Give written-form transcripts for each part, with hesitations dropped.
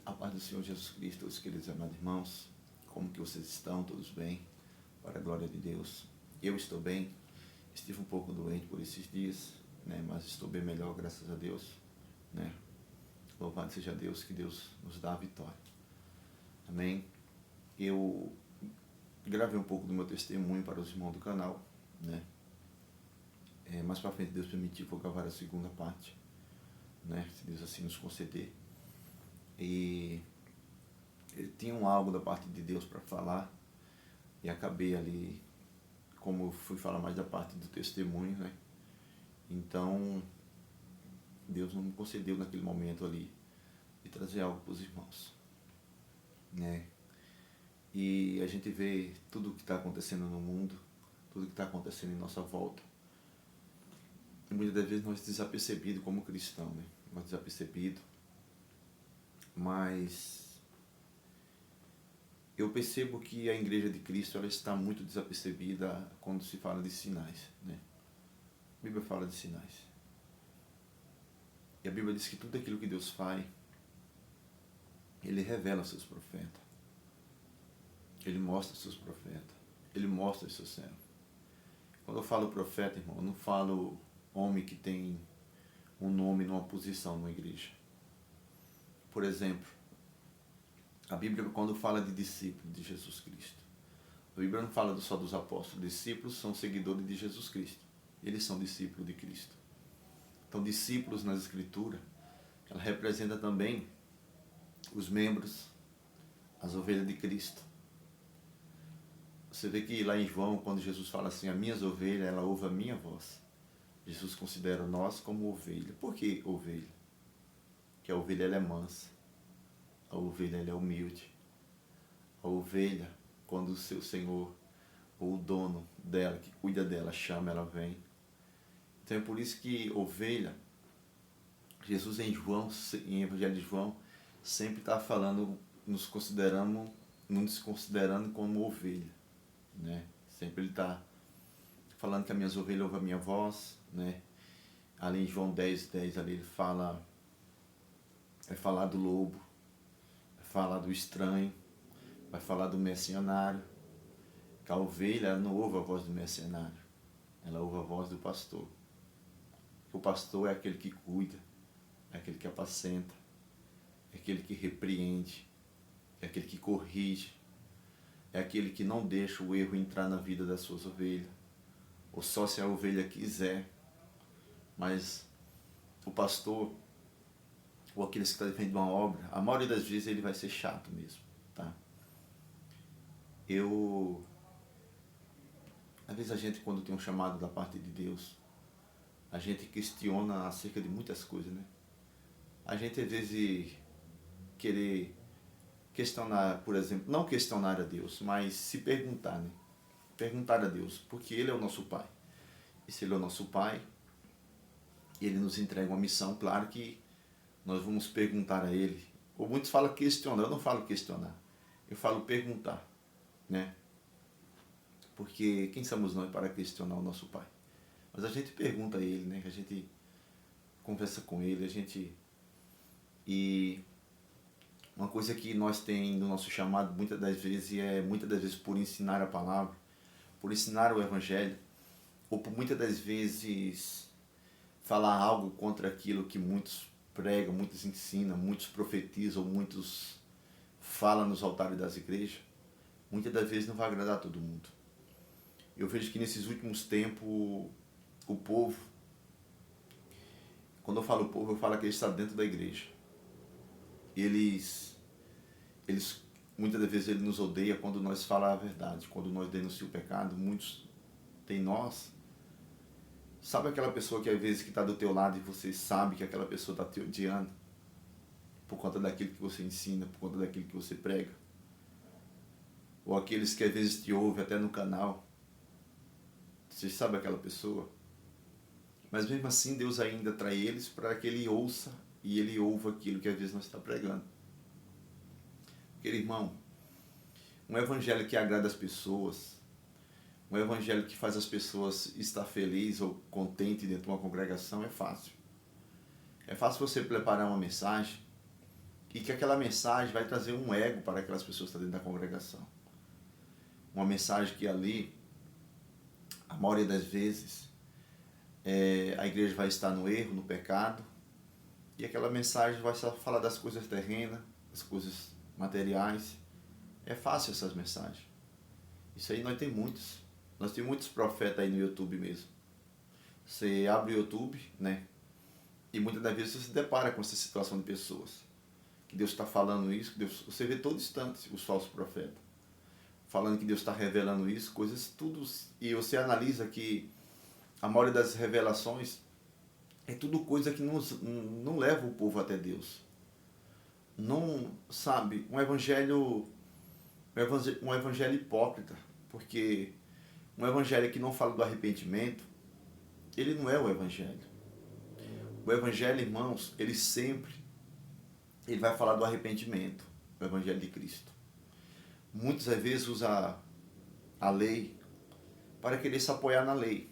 A paz do Senhor Jesus Cristo, os queridos amados irmãos, como que vocês estão? Todos bem? Para a glória de Deus. Eu estou bem, estive um pouco doente por esses dias, né? Mas estou bem melhor, graças a Deus, né? Louvado seja Deus, que Deus nos dá a vitória. Amém? Eu gravei um pouco do meu testemunho para os irmãos do canal, né? Mais para frente, Deus permitir, vou gravar a segunda parte, né? Se Deus assim nos conceder. E tinha algo da parte de Deus para falar e acabei ali, como eu fui falar mais da parte do testemunho, né? Então Deus não me concedeu naquele momento ali de trazer algo para os irmãos, né? E a gente vê tudo o que está acontecendo no mundo, tudo o que está acontecendo em nossa volta. E muitas das vezes nós desapercebidos como cristão, né? Nós desapercebidos, mas eu percebo que a Igreja de Cristo ela está muito desapercebida quando se fala de sinais, né? A Bíblia fala de sinais. E a Bíblia diz que tudo aquilo que Deus faz, Ele revela aos seus profetas. Ele mostra aos seus profetas. Ele mostra aos seus servos. Quando eu falo profeta, irmão, eu não falo homem que tem um nome numa posição numa igreja. Por exemplo, a Bíblia, quando fala de discípulo de Jesus Cristo, a Bíblia não fala só dos apóstolos. Discípulos são seguidores de Jesus Cristo. Eles são discípulos de Cristo. Então, discípulos nas Escrituras, ela representa também os membros, as ovelhas de Cristo. Você vê que lá em João, quando Jesus fala assim, as minhas ovelhas, ela ouve a minha voz. Jesus considera nós como ovelha. Por que ovelha? Porque a ovelha ela é mansa. A ovelha ela é humilde. A ovelha, quando o seu Senhor, ou o dono dela, que cuida dela, chama, ela vem. Então é por isso que ovelha, Jesus em João, em Evangelho de João, sempre está falando, nos considerando como ovelha, né? Sempre ele está falando que as minhas ovelhas ouvem a minha voz, né? Ali em João 10:10, ali ele fala, vai falar do lobo, vai falar do estranho, vai falar do mercenário, que a ovelha ela não ouve a voz do mercenário, ela ouve a voz do pastor. O pastor é aquele que cuida, é aquele que apacenta, é aquele que repreende, é aquele que corrige, é aquele que não deixa o erro entrar na vida das suas ovelhas, ou só se a ovelha quiser. Mas o pastor, ou aqueles que estão defendendo uma obra, a maioria das vezes ele vai ser chato mesmo, tá? Às vezes a gente, quando tem um chamado da parte de Deus, a gente questiona acerca de muitas coisas, né? A gente às vezes querer questionar, por exemplo, não questionar a Deus, mas se perguntar, né? Perguntar a Deus, porque Ele é o nosso Pai. E se Ele é o nosso Pai, Ele nos entrega uma missão, claro que nós vamos perguntar a Ele. Ou muitos falam questionar, eu não falo questionar, eu falo perguntar, né? Porque quem somos nós para questionar o nosso Pai? Mas a gente pergunta a Ele, né? A gente conversa com Ele, E uma coisa que nós temos no nosso chamado muitas das vezes por ensinar a palavra, por ensinar o Evangelho, ou por muitas das vezes falar algo contra aquilo que muitos pregam, muitos ensinam, muitos profetizam, muitos falam nos altares das igrejas. Muitas das vezes não vai agradar a todo mundo. Eu vejo que nesses últimos tempos o povo, quando eu falo povo, eu falo que eles estão dentro da igreja. Eles muitas das vezes eles nos odeiam quando nós falamos a verdade, quando nós denunciamos o pecado. Muitos tem nós. Sabe aquela pessoa que às vezes que está do teu lado e você sabe que aquela pessoa está te odiando por conta daquilo que você ensina, por conta daquilo que você prega? Ou aqueles que às vezes te ouvem até no canal. Você sabe aquela pessoa? Mas mesmo assim Deus ainda traz eles para que ele ouça e ele ouva aquilo que às vezes nós estamos pregando. Querido irmão, um evangelho que agrada as pessoas, um evangelho que faz as pessoas estar felizes ou contentes dentro de uma congregação é fácil. É fácil você preparar uma mensagem e que aquela mensagem vai trazer um ego para aquelas pessoas que estão dentro da congregação. Uma mensagem que ali, a maioria das vezes, a igreja vai estar no erro, no pecado, e aquela mensagem vai só falar das coisas terrenas, das coisas materiais. É fácil essas mensagens. Isso aí nós temos muitos. Nós temos muitos profetas aí no YouTube mesmo. Você abre o YouTube, né? E muitas das vezes você se depara com essa situação de pessoas. Que Deus está falando isso, que Deus, você vê todo instante os falsos profetas. Falando que Deus está revelando isso, coisas tudo. E você analisa que a maioria das revelações é tudo coisa que não leva o povo até Deus. Não, sabe, um evangelho hipócrita, porque um evangelho que não fala do arrependimento, ele não é o evangelho. O evangelho, irmãos, ele vai falar do arrependimento, o evangelho de Cristo. Muitas vezes usa a lei para querer se apoiar na lei.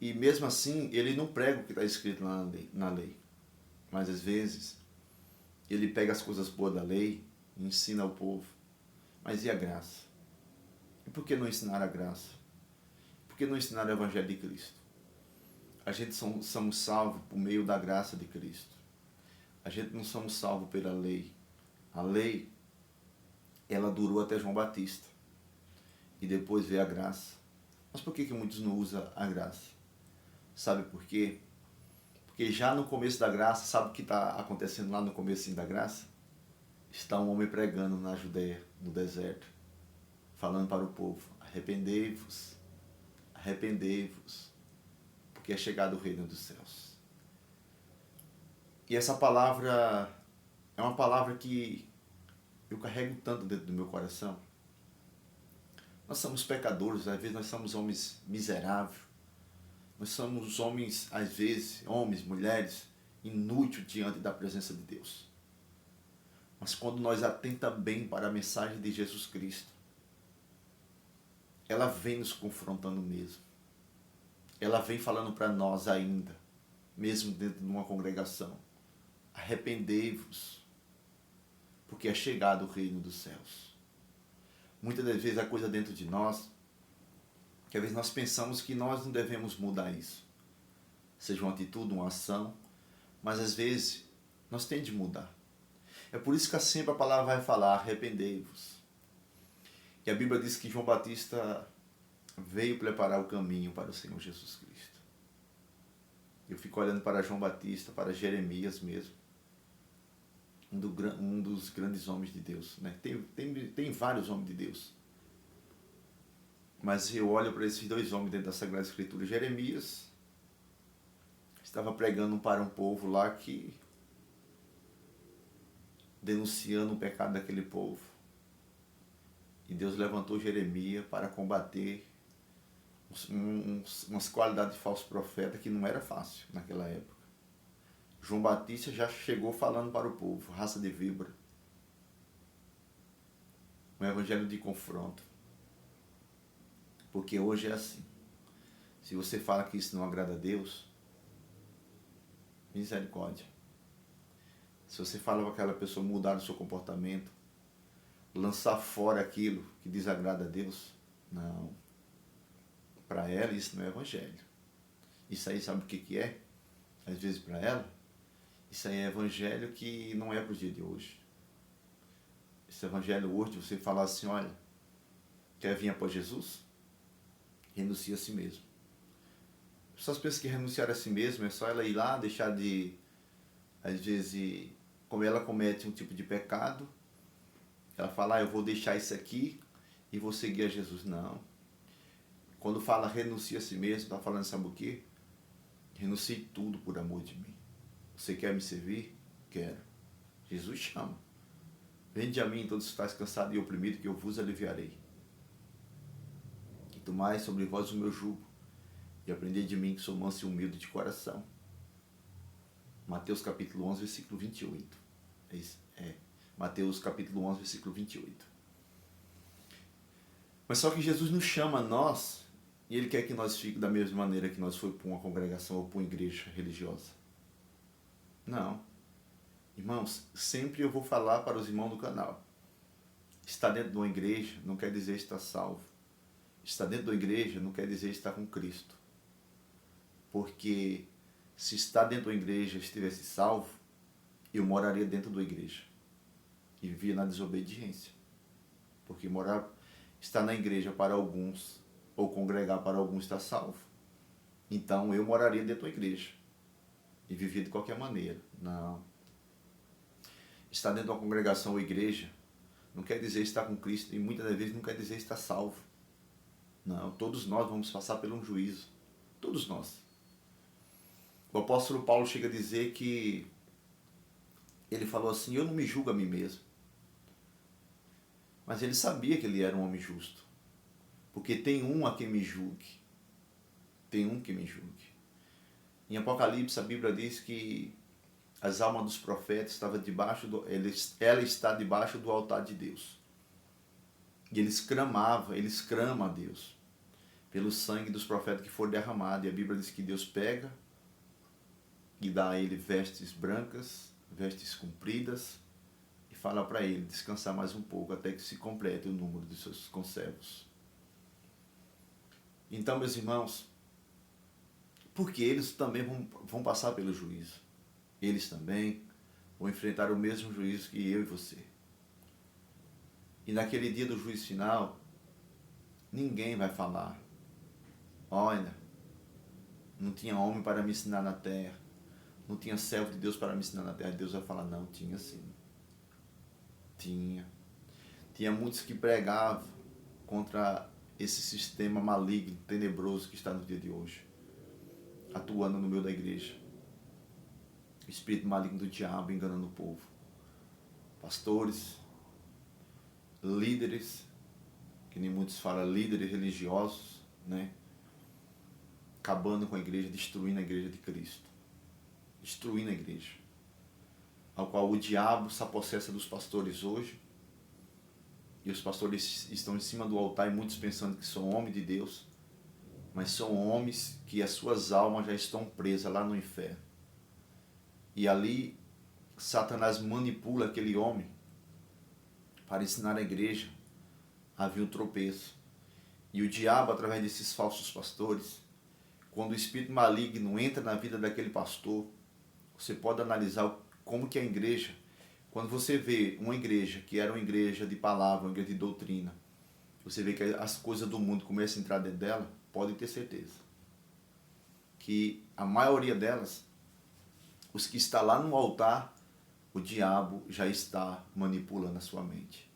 E mesmo assim, ele não prega o que está escrito na lei. Mas às vezes, ele pega as coisas boas da lei e ensina ao povo. Mas e a graça? E por que não ensinar a graça? Por que não ensinar o Evangelho de Cristo? A gente somos salvos por meio da graça de Cristo. A gente não somos salvos pela lei. A lei, ela durou até João Batista. E depois veio a graça. Mas por que muitos não usam a graça? Sabe por quê? Porque já no começo da graça, sabe o que está acontecendo lá no começo da graça? Está um homem pregando na Judeia, no deserto, falando para o povo: arrependei-vos, arrependei-vos, porque é chegado o reino dos céus. E essa palavra é uma palavra que eu carrego tanto dentro do meu coração. Nós somos pecadores, às vezes nós somos homens miseráveis, nós somos homens, às vezes, homens, mulheres, inúteis diante da presença de Deus. Mas quando nós atentamos bem para a mensagem de Jesus Cristo, ela vem nos confrontando mesmo. Ela vem falando para nós ainda, mesmo dentro de uma congregação: arrependei-vos, porque é chegado o reino dos céus. Muitas das vezes a coisa dentro de nós, que às vezes nós pensamos que nós não devemos mudar isso. Seja uma atitude, uma ação, mas às vezes nós temos de mudar. É por isso que sempre a palavra vai falar: arrependei-vos. E a Bíblia diz que João Batista veio preparar o caminho para o Senhor Jesus Cristo. Eu fico olhando para João Batista, para Jeremias mesmo, um dos grandes homens de Deus, né? Tem vários homens de Deus, mas eu olho para esses dois homens dentro da Sagrada Escritura. Jeremias estava pregando para um povo lá que denunciando o pecado daquele povo. E Deus levantou Jeremias para combater umas qualidades de falso profeta que não era fácil naquela época. João Batista já chegou falando para o povo: raça de víbora. Um evangelho de confronto. Porque hoje é assim. Se você fala que isso não agrada a Deus, misericórdia. Se você fala para aquela pessoa mudar o seu comportamento, lançar fora aquilo que desagrada a Deus, não. Para ela isso não é evangelho. Isso aí sabe o que é? Às vezes para ela, isso aí é evangelho que não é para o dia de hoje. Esse evangelho hoje, você falar assim: olha, quer vir após Jesus? Renuncia a si mesmo. As pessoas pensam que renunciar a si mesmo é só ela ir lá, deixar de, às vezes, como ela comete um tipo de pecado, ela fala: eu vou deixar isso aqui e vou seguir a Jesus. Não. Quando fala renuncia a si mesmo, está falando, sabe o quê? Renuncie tudo por amor de mim. Você quer me servir? Quero. Jesus chama: vinde a mim todos os que estáis cansados e oprimidos, que eu vos aliviarei. E tomai sobre vós o meu jugo, e aprendei de mim, que sou manso e humilde de coração. Mateus capítulo 11, versículo 28. É isso? Mateus capítulo 11, versículo 28. Mas só que Jesus nos chama a nós, e Ele quer que nós fiquemos da mesma maneira que nós fomos para uma congregação ou para uma igreja religiosa. Não. Irmãos, sempre eu vou falar para os irmãos do canal. Estar dentro de uma igreja não quer dizer estar salvo. Estar dentro de uma igreja não quer dizer estar com Cristo. Porque se estar dentro de uma igreja estivesse salvo, eu moraria dentro da igreja e vivia na desobediência. Porque estar na igreja para alguns ou congregar para alguns está salvo. Então eu moraria dentro da igreja e vivia de qualquer maneira. Não. Estar dentro de uma congregação ou igreja não quer dizer estar com Cristo e muitas das vezes não quer dizer estar salvo. Não, todos nós vamos passar por um juízo. Todos nós. O apóstolo Paulo chega a dizer que ele falou assim, eu não me julgo a mim mesmo. Mas ele sabia que ele era um homem justo. Porque tem um a quem me julgue. Tem um que me julgue. Em Apocalipse a Bíblia diz que as almas dos profetas estavam ela está debaixo do altar de Deus. E eles clamam a Deus pelo sangue dos profetas que foram derramados. E a Bíblia diz que Deus pega e dá a ele vestes brancas, vestes compridas, e fala para ele descansar mais um pouco até que se complete o número de seus conservos. Então, meus irmãos, porque eles também vão passar pelo juízo. Eles também vão enfrentar o mesmo juízo que eu e você. E naquele dia do juízo final, ninguém vai falar, olha, não tinha homem para me ensinar na terra, não tinha servo de Deus para me ensinar na terra. Deus vai falar, não, tinha sim. Tinha muitos que pregavam contra esse sistema maligno, tenebroso que está no dia de hoje, atuando no meio da igreja. O espírito maligno do diabo enganando o povo. Pastores, líderes, que nem muitos falam, líderes religiosos, né? Acabando com a igreja, destruindo a igreja de Cristo. Destruindo a igreja. Ao qual o diabo se apossessa dos pastores hoje. E os pastores estão em cima do altar e muitos pensando que são homens de Deus. Mas são homens que as suas almas já estão presas lá no inferno. E ali, Satanás manipula aquele homem para ensinar a igreja a vir um tropeço. E o diabo, através desses falsos pastores, quando o espírito maligno entra na vida daquele pastor, você pode analisar como que a igreja, quando você vê uma igreja que era uma igreja de palavra, uma igreja de doutrina, você vê que as coisas do mundo começam a entrar dentro dela, pode ter certeza que a maioria delas, os que estão lá no altar, o diabo já está manipulando a sua mente.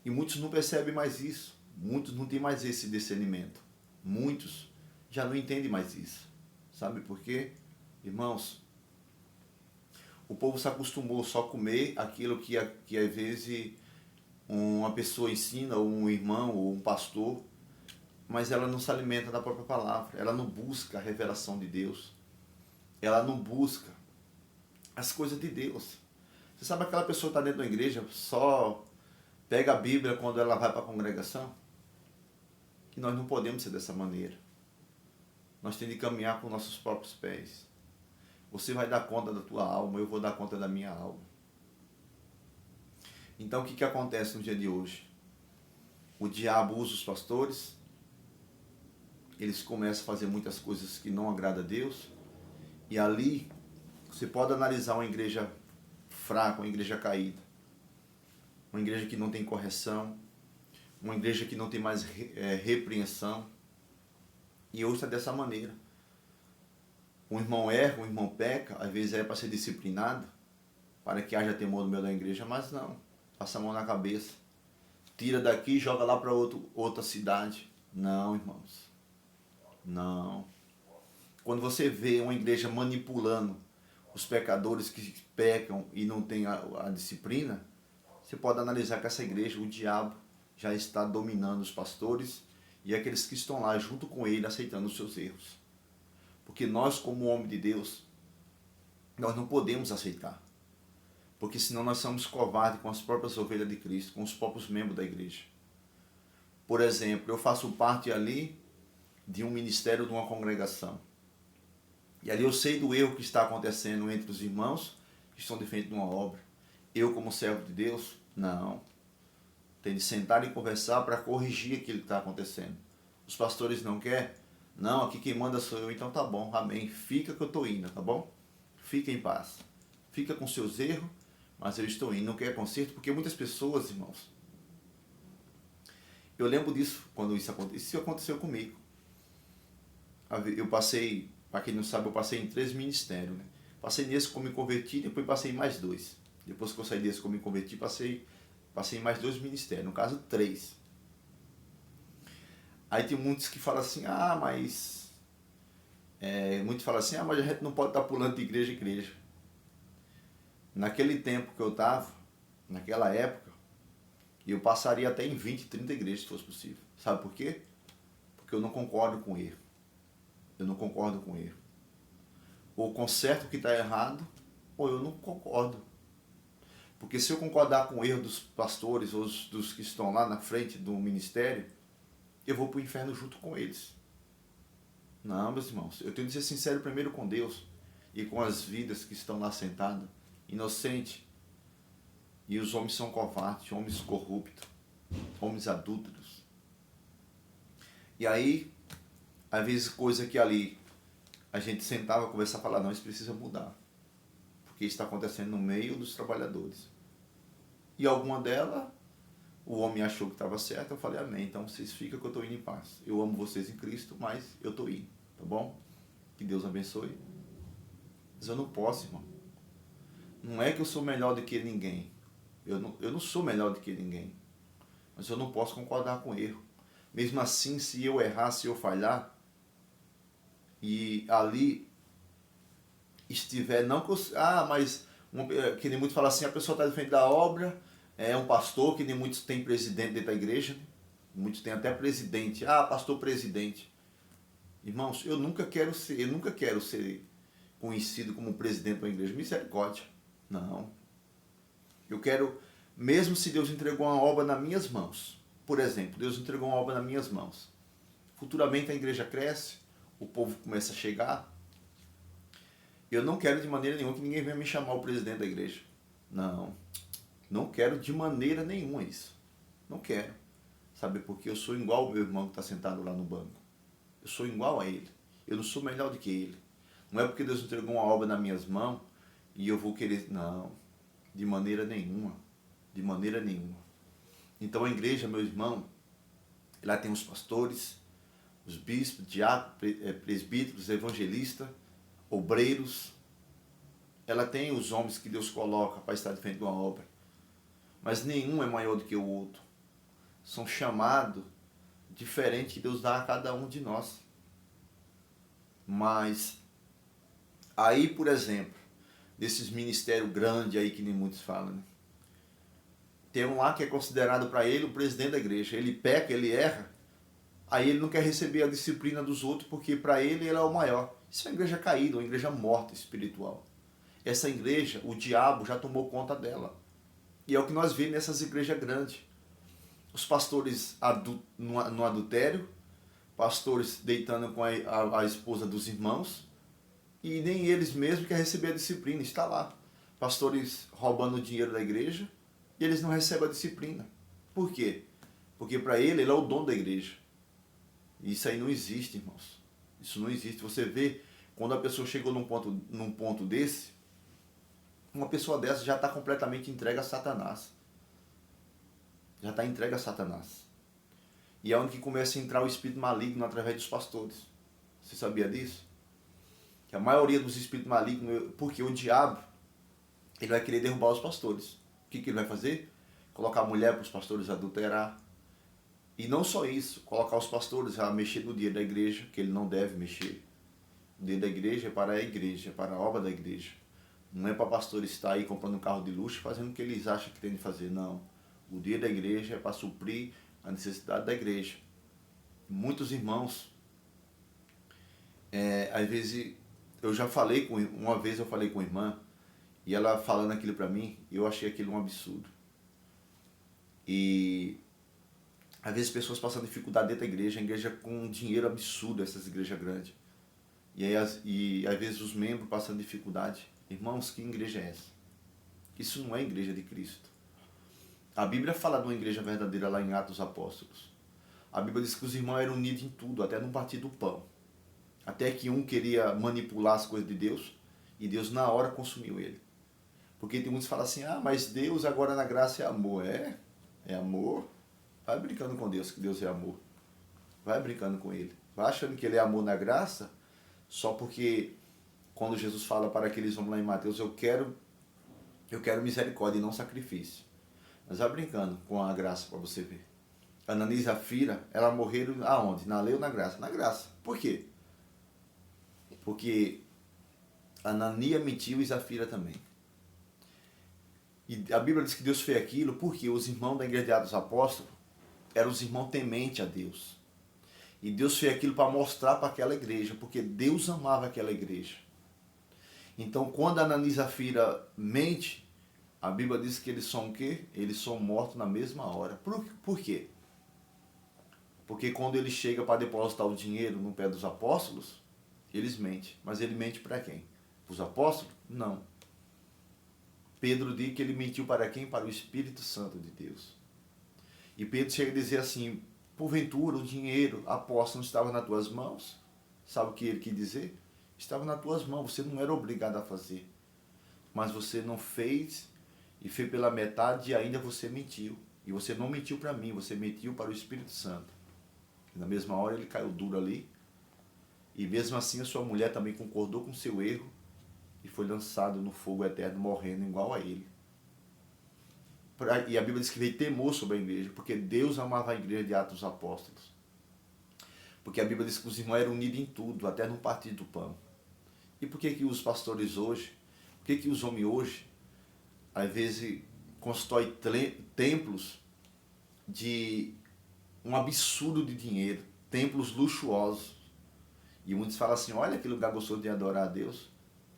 E muitos não percebem mais isso. Muitos não têm mais esse discernimento. Muitos já não entendem mais isso. Sabe por quê? Irmãos, o povo se acostumou só a comer aquilo que às vezes uma pessoa ensina, ou um irmão, ou um pastor, mas ela não se alimenta da própria palavra. Ela não busca a revelação de Deus. Ela não busca as coisas de Deus. Você sabe aquela pessoa que está dentro da igreja, só pega a Bíblia quando ela vai para a congregação? Que nós não podemos ser dessa maneira. Nós temos de caminhar com nossos próprios pés. Você vai dar conta da tua alma, eu vou dar conta da minha alma. Então o que acontece no dia de hoje? O diabo usa os pastores, eles começam a fazer muitas coisas que não agradam a Deus, e ali você pode analisar uma igreja fraca, uma igreja caída, uma igreja que não tem correção, uma igreja que não tem mais repreensão, e hoje está dessa maneira. Um irmão erra, um irmão peca, às vezes é para ser disciplinado, para que haja temor no meio da igreja, mas não, passa a mão na cabeça, tira daqui e joga lá para outra cidade. Não, irmãos, não. Quando você vê uma igreja manipulando os pecadores que pecam e não tem a disciplina, você pode analisar que essa igreja, o diabo, já está dominando os pastores e aqueles que estão lá junto com ele, aceitando os seus erros. Porque nós, como homem de Deus, nós não podemos aceitar. Porque senão nós somos covardes com as próprias ovelhas de Cristo, com os próprios membros da igreja. Por exemplo, eu faço parte ali de um ministério, de uma congregação. E ali eu sei do erro que está acontecendo entre os irmãos que estão de frente de uma obra. Eu, como servo de Deus, não. Tem de sentar e conversar para corrigir aquilo que está acontecendo. Os pastores não querem? Não, aqui quem manda sou eu, então tá bom, amém. Fica que eu estou indo, tá bom? Fica em paz. Fica com seus erros, mas eu estou indo. Não quer conserto, porque muitas pessoas, irmãos, eu lembro disso quando isso aconteceu. Isso aconteceu comigo. Eu passei, para quem não sabe, eu passei em 3 ministérios, né? Passei nesse que eu me converti, depois passei em mais 2. Depois que eu saí desse que eu me converti, passei em mais 2 ministérios, no caso 3. Aí tem muitos que falam assim, muitos falam assim, mas a gente não pode estar pulando de igreja em igreja. Naquele tempo que eu estava, naquela época, eu passaria até em 20, 30 igrejas se fosse possível. Sabe por quê? Porque eu não concordo com erro. Eu não concordo com erro. Ou conserto o que está errado, ou eu não concordo. Porque se eu concordar com o erro dos pastores ou dos que estão lá na frente do ministério, eu vou para o inferno junto com eles. Não, meus irmãos, eu tenho que ser sincero primeiro com Deus e com as vidas que estão lá sentadas, inocentes. E os homens são covardes, homens corruptos, homens adúlteros. E aí, às vezes, coisa que ali a gente sentava, conversava e falava, não, isso precisa mudar. Porque isso está acontecendo no meio dos trabalhadores. E alguma delas, o homem achou que estava certo, eu falei, amém, então vocês ficam que eu estou indo em paz. Eu amo vocês em Cristo, mas eu estou indo, tá bom? Que Deus abençoe. Mas eu não posso, irmão. Não é que eu sou melhor do que ninguém. Eu não sou melhor do que ninguém. Mas eu não posso concordar com erro. Mesmo assim, se eu errar, se eu falhar, e ali estiver, não que eu, mas que nem muito fala assim, a pessoa está de frente da obra, é um pastor, que nem muitos têm presidente dentro da igreja, muitos têm até presidente, pastor presidente. Irmãos, eu nunca quero ser conhecido como presidente de uma igreja, misericórdia. Não. Eu quero, mesmo se Deus entregou uma obra nas minhas mãos, por exemplo, Deus entregou uma obra nas minhas mãos, futuramente a igreja cresce, o povo começa a chegar, eu não quero de maneira nenhuma que ninguém venha me chamar o presidente da igreja. Não. Não quero de maneira nenhuma isso. Não quero. Sabe por quê? Eu sou igual ao meu irmão que está sentado lá no banco. Eu sou igual a ele. Eu não sou melhor do que ele. Não é porque Deus entregou uma obra nas minhas mãos e eu vou querer... Não. De maneira nenhuma. De maneira nenhuma. Então a igreja, meu irmão, ela tem os pastores, os bispos, diáconos, presbíteros, evangelistas, obreiros. Ela tem os homens que Deus coloca para estar de frente de uma obra. Mas nenhum é maior do que o outro. São chamados diferentes que Deus dá a cada um de nós. Mas aí, por exemplo, desses ministérios grandes aí que nem muitos falam, né? Tem um lá que é considerado para ele o presidente da igreja. Ele peca, ele erra, aí ele não quer receber a disciplina dos outros porque para ele é o maior. Isso é uma igreja caída, uma igreja morta espiritual. Essa igreja, o diabo já tomou conta dela. E é o que nós vemos nessas igrejas grandes. Os pastores no adultério, pastores deitando com a esposa dos irmãos, e nem eles mesmos querem receber a disciplina. Está lá. Pastores roubando o dinheiro da igreja, e eles não recebem a disciplina. Por quê? Porque para ele é o dono da igreja. E isso aí não existe, irmãos. Isso não existe. Você vê, quando a pessoa chegou num ponto desse, uma pessoa dessa já está completamente entregue a Satanás. Já está entregue a Satanás. E é onde que começa a entrar o espírito maligno através dos pastores. Você sabia disso? Que a maioria dos espíritos malignos, porque o diabo, ele vai querer derrubar os pastores. O que ele vai fazer? Colocar a mulher para os pastores adulterar. E não só isso, colocar os pastores a mexer no dia da igreja, que ele não deve mexer. O dia da igreja é para a igreja, é para a obra da igreja. Não é para pastor estar aí comprando um carro de luxo fazendo o que eles acham que tem de fazer, não. O dia da igreja é para suprir a necessidade da igreja. Muitos irmãos, às vezes, uma vez eu falei com a irmã, e ela falando aquilo para mim, eu achei aquilo um absurdo. E às vezes pessoas passando dificuldade dentro da igreja, a igreja com um dinheiro absurdo, essas igrejas grandes. E às vezes os membros passando dificuldade. Irmãos, que igreja é essa? Isso não é igreja de Cristo. A Bíblia fala de uma igreja verdadeira lá em Atos dos Apóstolos. A Bíblia diz que os irmãos eram unidos em tudo, até no partir do pão. Até que um queria manipular as coisas de Deus e Deus na hora consumiu ele. Porque tem muitos que falam assim, mas Deus agora na graça é amor. É amor. Vai brincando com Deus, que Deus é amor. Vai brincando com Ele. Vai achando que Ele é amor na graça, só porque quando Jesus fala para aqueles homens lá em Mateus, eu quero misericórdia e não sacrifício. Mas vai brincando com a graça para você ver. Ananias e Safira, elas morreram aonde? Na lei ou na graça? Na graça. Por quê? Porque Ananias mentiu e Safira também. E a Bíblia diz que Deus fez aquilo porque os irmãos da igreja de Atos dos Apóstolos eram os irmãos tementes a Deus. E Deus fez aquilo para mostrar para aquela igreja, porque Deus amava aquela igreja. Então, quando Ananias e Safira mente, a Bíblia diz que eles são o quê? Eles são mortos na mesma hora. Por quê? Porque quando ele chega para depositar o dinheiro no pé dos apóstolos, eles mentem. Mas ele mente para quem? Para os apóstolos? Não. Pedro diz que ele mentiu para quem? Para o Espírito Santo de Deus. E Pedro chega a dizer assim, porventura o dinheiro, apóstolo, não estava nas tuas mãos? Sabe o que ele quis dizer? Estava nas tuas mãos, você não era obrigado a fazer. Mas você não fez e fez pela metade e ainda você mentiu. E você não mentiu para mim, você mentiu para o Espírito Santo. E na mesma hora ele caiu duro ali. E mesmo assim a sua mulher também concordou com o seu erro e foi lançado no fogo eterno, morrendo igual a ele. E a Bíblia diz que veio temor sobre a igreja, porque Deus amava a igreja de Atos dos Apóstolos. Porque a Bíblia diz que os irmãos eram unidos em tudo, até no partir do pão. E por que os pastores hoje, por que os homens hoje, às vezes, constroem templos de um absurdo de dinheiro, templos luxuosos. E muitos falam assim, olha que lugar gostoso de adorar a Deus,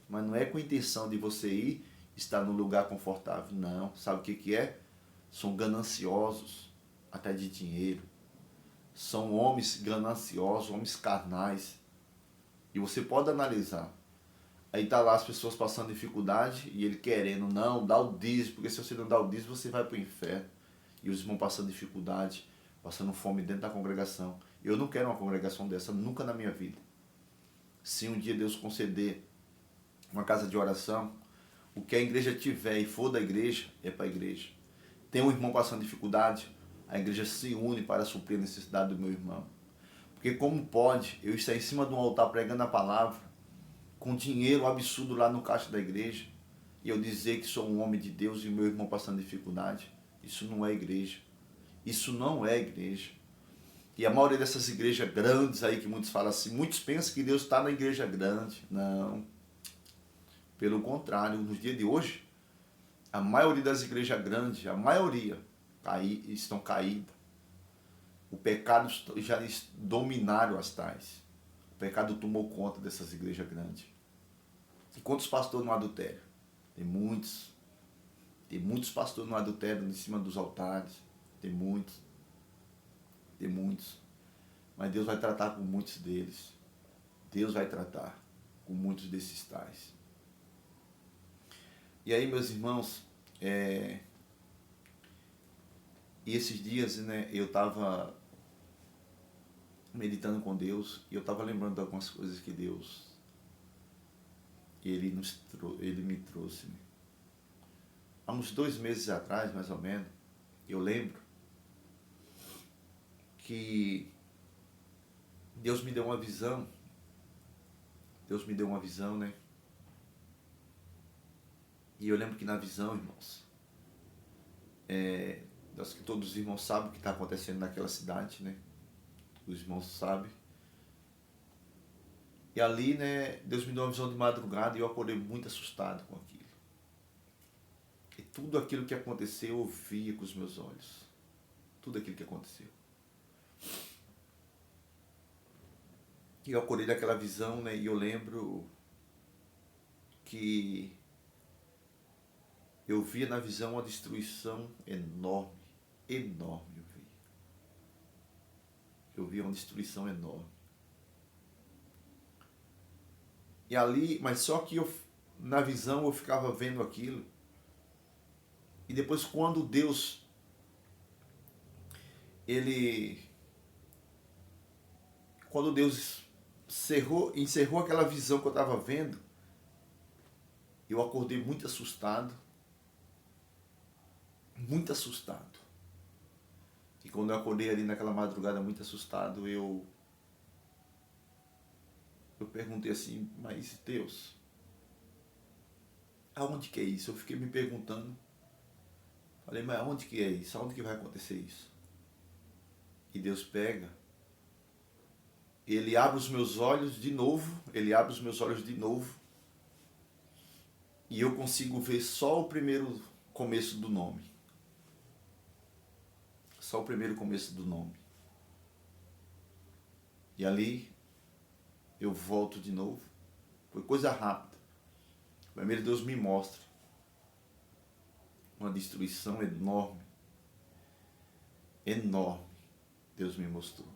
mas não é com a intenção de você ir estar num lugar confortável, não. Sabe o que é? São gananciosos, até de dinheiro. São homens gananciosos, homens carnais. E você pode analisar. Aí tá lá as pessoas passando dificuldade e ele querendo, não, dá o dízimo, porque se você não dá o dízimo, você vai para o inferno. E os irmãos passando dificuldade, passando fome dentro da congregação. Eu não quero uma congregação dessa, nunca na minha vida. Se um dia Deus conceder uma casa de oração, o que a igreja tiver e for da igreja, é para a igreja. Tem um irmão passando dificuldade, a igreja se une para suprir a necessidade do meu irmão. Porque como pode eu estar em cima de um altar pregando a palavra, com dinheiro absurdo lá no caixa da igreja, e eu dizer que sou um homem de Deus e meu irmão passando dificuldade? Isso não é igreja. Isso não é igreja. E a maioria dessas igrejas grandes aí, que muitos falam assim, muitos pensam que Deus está na igreja grande. Não. Pelo contrário, nos dias de hoje, a maioria das igrejas grandes, a maioria, estão caídas. O pecado já dominaram as tais. O pecado tomou conta dessas igrejas grandes. E quantos pastores no adultério? Tem muitos. Tem muitos pastores no adultério em cima dos altares. Tem muitos. Tem muitos. Mas Deus vai tratar com muitos deles. Deus vai tratar com muitos desses tais. E aí, meus irmãos, e esses dias, né, eu estava meditando com Deus e eu estava lembrando de algumas coisas que Deus, Ele me trouxe. Né? Há uns 2 meses atrás, mais ou menos, eu lembro que Deus me deu uma visão. Deus me deu uma visão, né? E eu lembro que na visão, irmãos, acho que todos os irmãos sabem o que está acontecendo naquela cidade, né? Os irmãos sabem. E ali, né, Deus me deu uma visão de madrugada e eu acordei muito assustado com aquilo. E tudo aquilo que aconteceu eu via com os meus olhos. Tudo aquilo que aconteceu. E eu acordei daquela visão, né, e eu lembro que eu via na visão uma destruição enorme, enorme eu vi. Eu via uma destruição enorme. E ali, mas só que na visão eu ficava vendo aquilo, E depois quando Deus, quando Deus encerrou aquela visão que eu estava vendo, eu acordei muito assustado. Muito assustado. E quando eu acordei ali naquela madrugada muito assustado, eu perguntei assim, mas Deus, aonde que é isso? Eu fiquei me perguntando. Falei, mas aonde que é isso? Aonde que vai acontecer isso? E Deus pega, Ele abre os meus olhos de novo, e eu consigo ver só o primeiro começo do nome. Só o primeiro começo do nome. E ali eu volto de novo. Foi coisa rápida. Primeiro Deus me mostra uma destruição enorme. Enorme. Deus me mostrou.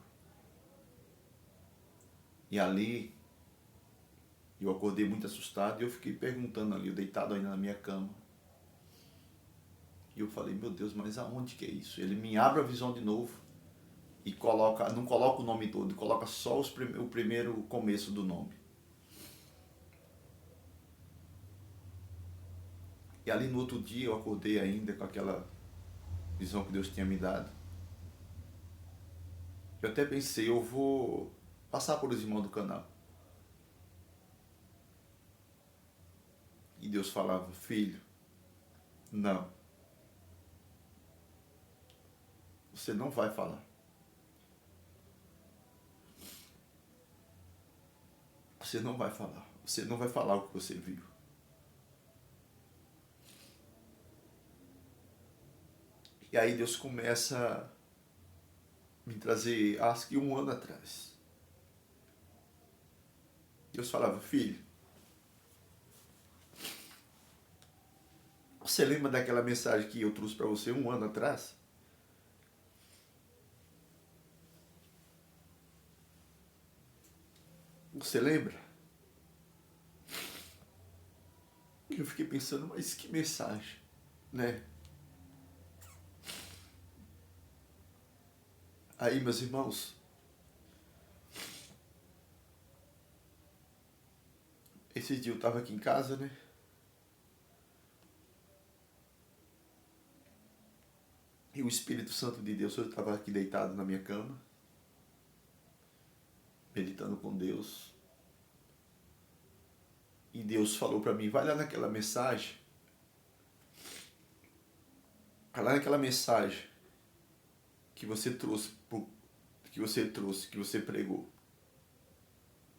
E ali eu acordei muito assustado e eu fiquei perguntando ali, eu deitado ainda na minha cama. E eu falei, meu Deus, mas aonde que é isso? Ele me abre a visão de novo e não coloca o nome todo, coloca só o primeiro começo do nome. E ali no outro dia eu acordei ainda com aquela visão que Deus tinha me dado. Eu até pensei, eu vou passar por os irmãos do canal. E Deus falava, filho, não. Você não vai falar. Você não vai falar. Você não vai falar o que você viu. E aí Deus começa a me trazer, acho que 1 ano atrás. Deus falava, filho, você lembra daquela mensagem que eu trouxe para você 1 ano atrás? Você lembra? E eu fiquei pensando, mas que mensagem, né? Aí, meus irmãos, esse dia eu estava aqui em casa, né? E o Espírito Santo de Deus, eu estava aqui deitado na minha cama, meditando com Deus. E Deus falou para mim, vai lá naquela mensagem. Vai lá naquela mensagem que você trouxe, que você pregou.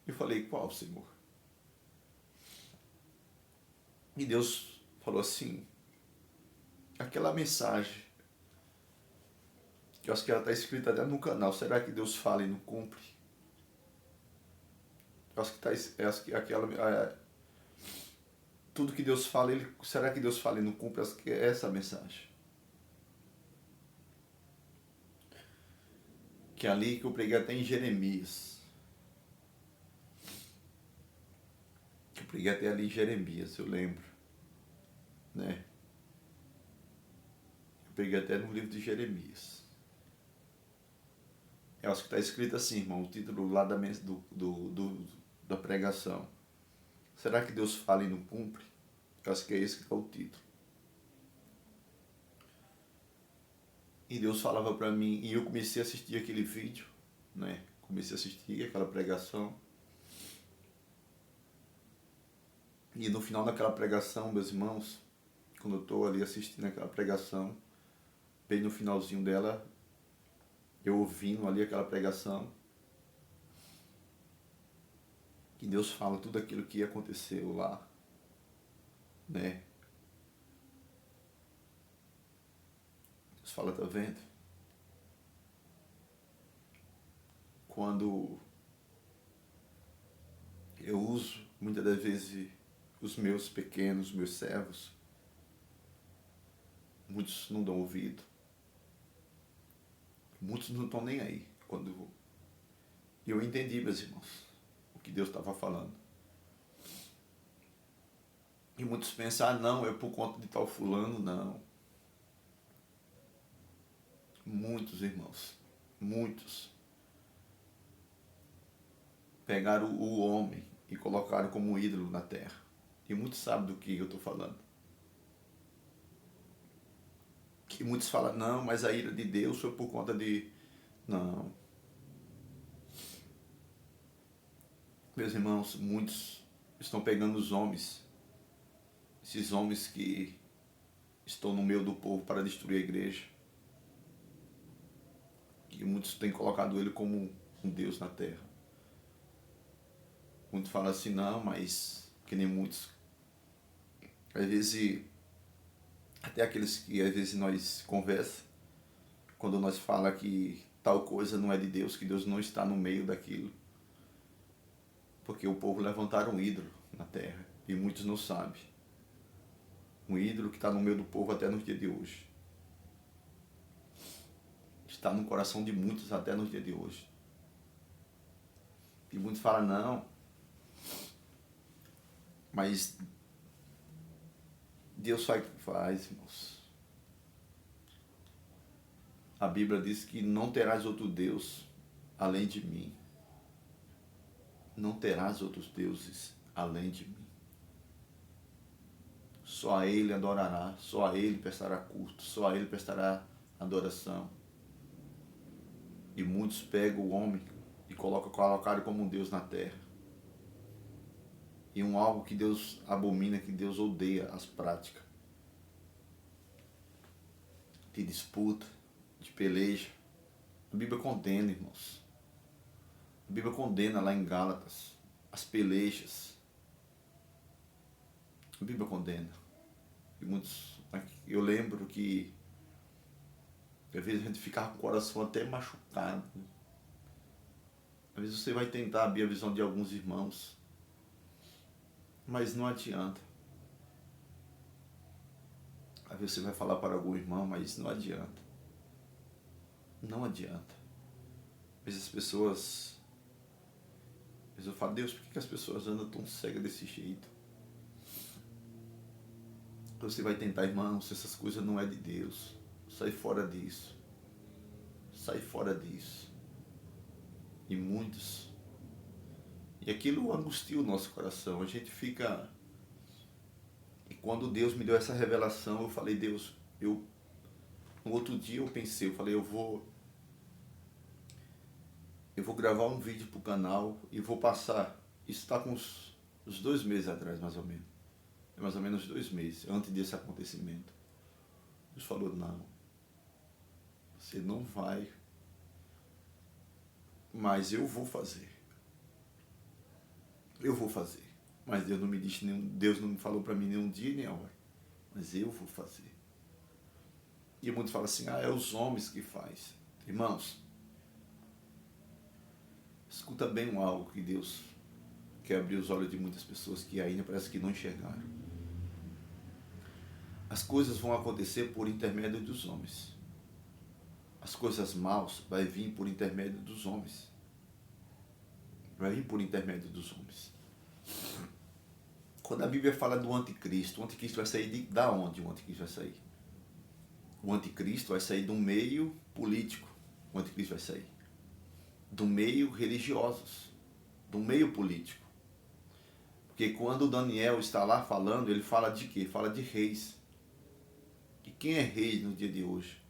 Eu falei, qual, Senhor? E Deus falou assim, aquela mensagem, que eu acho que ela está escrita até no canal, será que Deus fala e não cumpre? Eu acho que aquela... tudo que Deus fala, será que Deus fala e não cumpre? Eu acho que é essa a mensagem. Que é ali que eu preguei até em Jeremias. Que eu preguei até ali em Jeremias, eu lembro. Né? Eu preguei até no livro de Jeremias. Eu acho que está escrito assim, irmão, o título lá da pregação. Será que Deus fala e não cumpre? Eu acho que é esse que está o título. E Deus falava para mim, e eu comecei a assistir aquele vídeo, né? Comecei a assistir aquela pregação. E no final daquela pregação, meus irmãos, quando eu estou ali assistindo aquela pregação, bem no finalzinho dela, eu ouvindo ali aquela pregação, que Deus fala tudo aquilo que aconteceu lá, né? Deus fala, tá vendo? Quando eu uso, muitas das vezes, os meus pequenos, meus servos, muitos não dão ouvido, muitos não estão nem aí. Quando eu entendi, meus irmãos, o que Deus estava falando. E muitos pensam, não, é por conta de tal fulano, não. muitos irmãos, muitos, pegaram o homem e colocaram como ídolo na terra. E muitos sabem do que eu estou falando. Que muitos falam, não, mas a ira de Deus foi por conta de... Não. Meus irmãos, muitos estão pegando os homens, esses homens que estão no meio do povo para destruir a igreja. E muitos têm colocado ele como um Deus na terra. Muitos falam assim, não, mas que nem muitos. Às vezes, até aqueles que às vezes nós conversa, quando nós fala que tal coisa não é de Deus, que Deus não está no meio daquilo. Porque o povo levantaram um ídolo na terra e muitos não sabem. Um ídolo que está no meio do povo até nos dias de hoje. Está no coração de muitos até nos dias de hoje. E muitos falam, não, mas Deus faz, irmãos. A Bíblia diz que não terás outro Deus além de mim. Não terás outros deuses além de mim. Só a Ele adorará, só a Ele prestará culto, só a Ele prestará adoração. E muitos pegam o homem e colocaram como um Deus na terra. E algo que Deus abomina, que Deus odeia as práticas. De disputa, de peleja. A Bíblia condena, irmãos. A Bíblia condena lá em Gálatas as pelejas. A Bíblia condena. E muitos, eu lembro que às vezes a gente ficava com o coração até machucado. Às vezes você vai tentar abrir a visão de alguns irmãos, mas não adianta. Às vezes você vai falar para algum irmão, mas não adianta. Não adianta. Às vezes as pessoas... Às vezes eu falo, Deus, por que as pessoas andam tão cegas desse jeito? Você vai tentar, irmãos, essas coisas não é de Deus. Sai fora disso. Sai fora disso. E muitos. E aquilo angustia o nosso coração. A gente fica... E quando Deus me deu essa revelação, eu falei, Deus, no outro dia eu pensei, eu falei, eu vou gravar um vídeo pro canal e vou passar. Isso está com uns 2 meses atrás, mais ou menos. É mais ou menos 2 meses, antes desse acontecimento. Deus falou, não, você não vai, mas eu vou fazer. Eu vou fazer. Mas Deus não me disse Deus não me falou para mim nenhum dia nem a hora. Mas eu vou fazer. E muitos falam assim, é os homens que faz. Irmãos, escuta bem algo que Deus quer abrir os olhos de muitas pessoas que ainda parece que não enxergaram. As coisas vão acontecer por intermédio dos homens. As coisas maus vai vir por intermédio dos homens. Vai vir por intermédio dos homens. Quando a Bíblia fala do anticristo, o anticristo vai sair da onde o anticristo vai sair? O anticristo vai sair do meio político. O anticristo vai sair do meio religiosos, do meio político. Porque quando Daniel está lá falando, ele fala de quê? Fala de reis. E quem é rei no dia de hoje?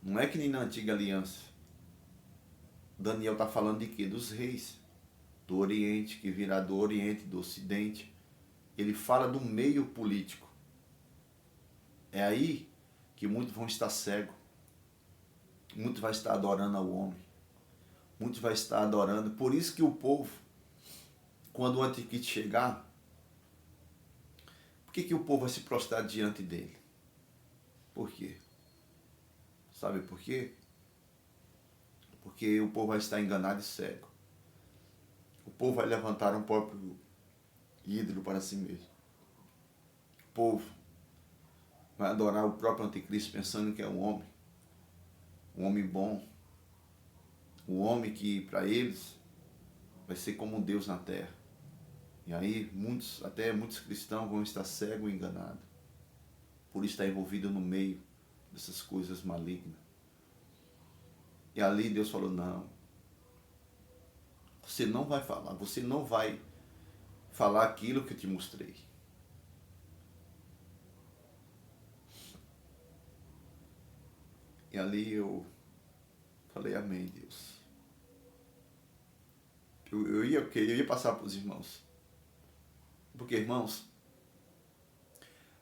Não é que nem na antiga aliança. Daniel está falando de quê? Dos reis. Do Oriente, que virá do Oriente, do Ocidente. Ele fala do meio político. É aí que muitos vão estar cegos. Muitos vão estar adorando ao homem. Muitos vão estar adorando. Por isso que o povo, quando o anticristo chegar, por que o povo vai se prostrar diante dele? Por quê? Sabe por quê? Porque o povo vai estar enganado e cego. O povo vai levantar um próprio ídolo para si mesmo. O povo vai adorar o próprio anticristo pensando que é um homem bom, um homem que para eles vai ser como um Deus na terra. E aí até muitos cristãos vão estar cegos e enganados por estar envolvido no meio dessas coisas malignas. E ali Deus falou, não, você não vai falar, você não vai falar aquilo que eu te mostrei. E ali eu falei, amém, Deus. Eu ia passar para os irmãos. Porque, irmãos,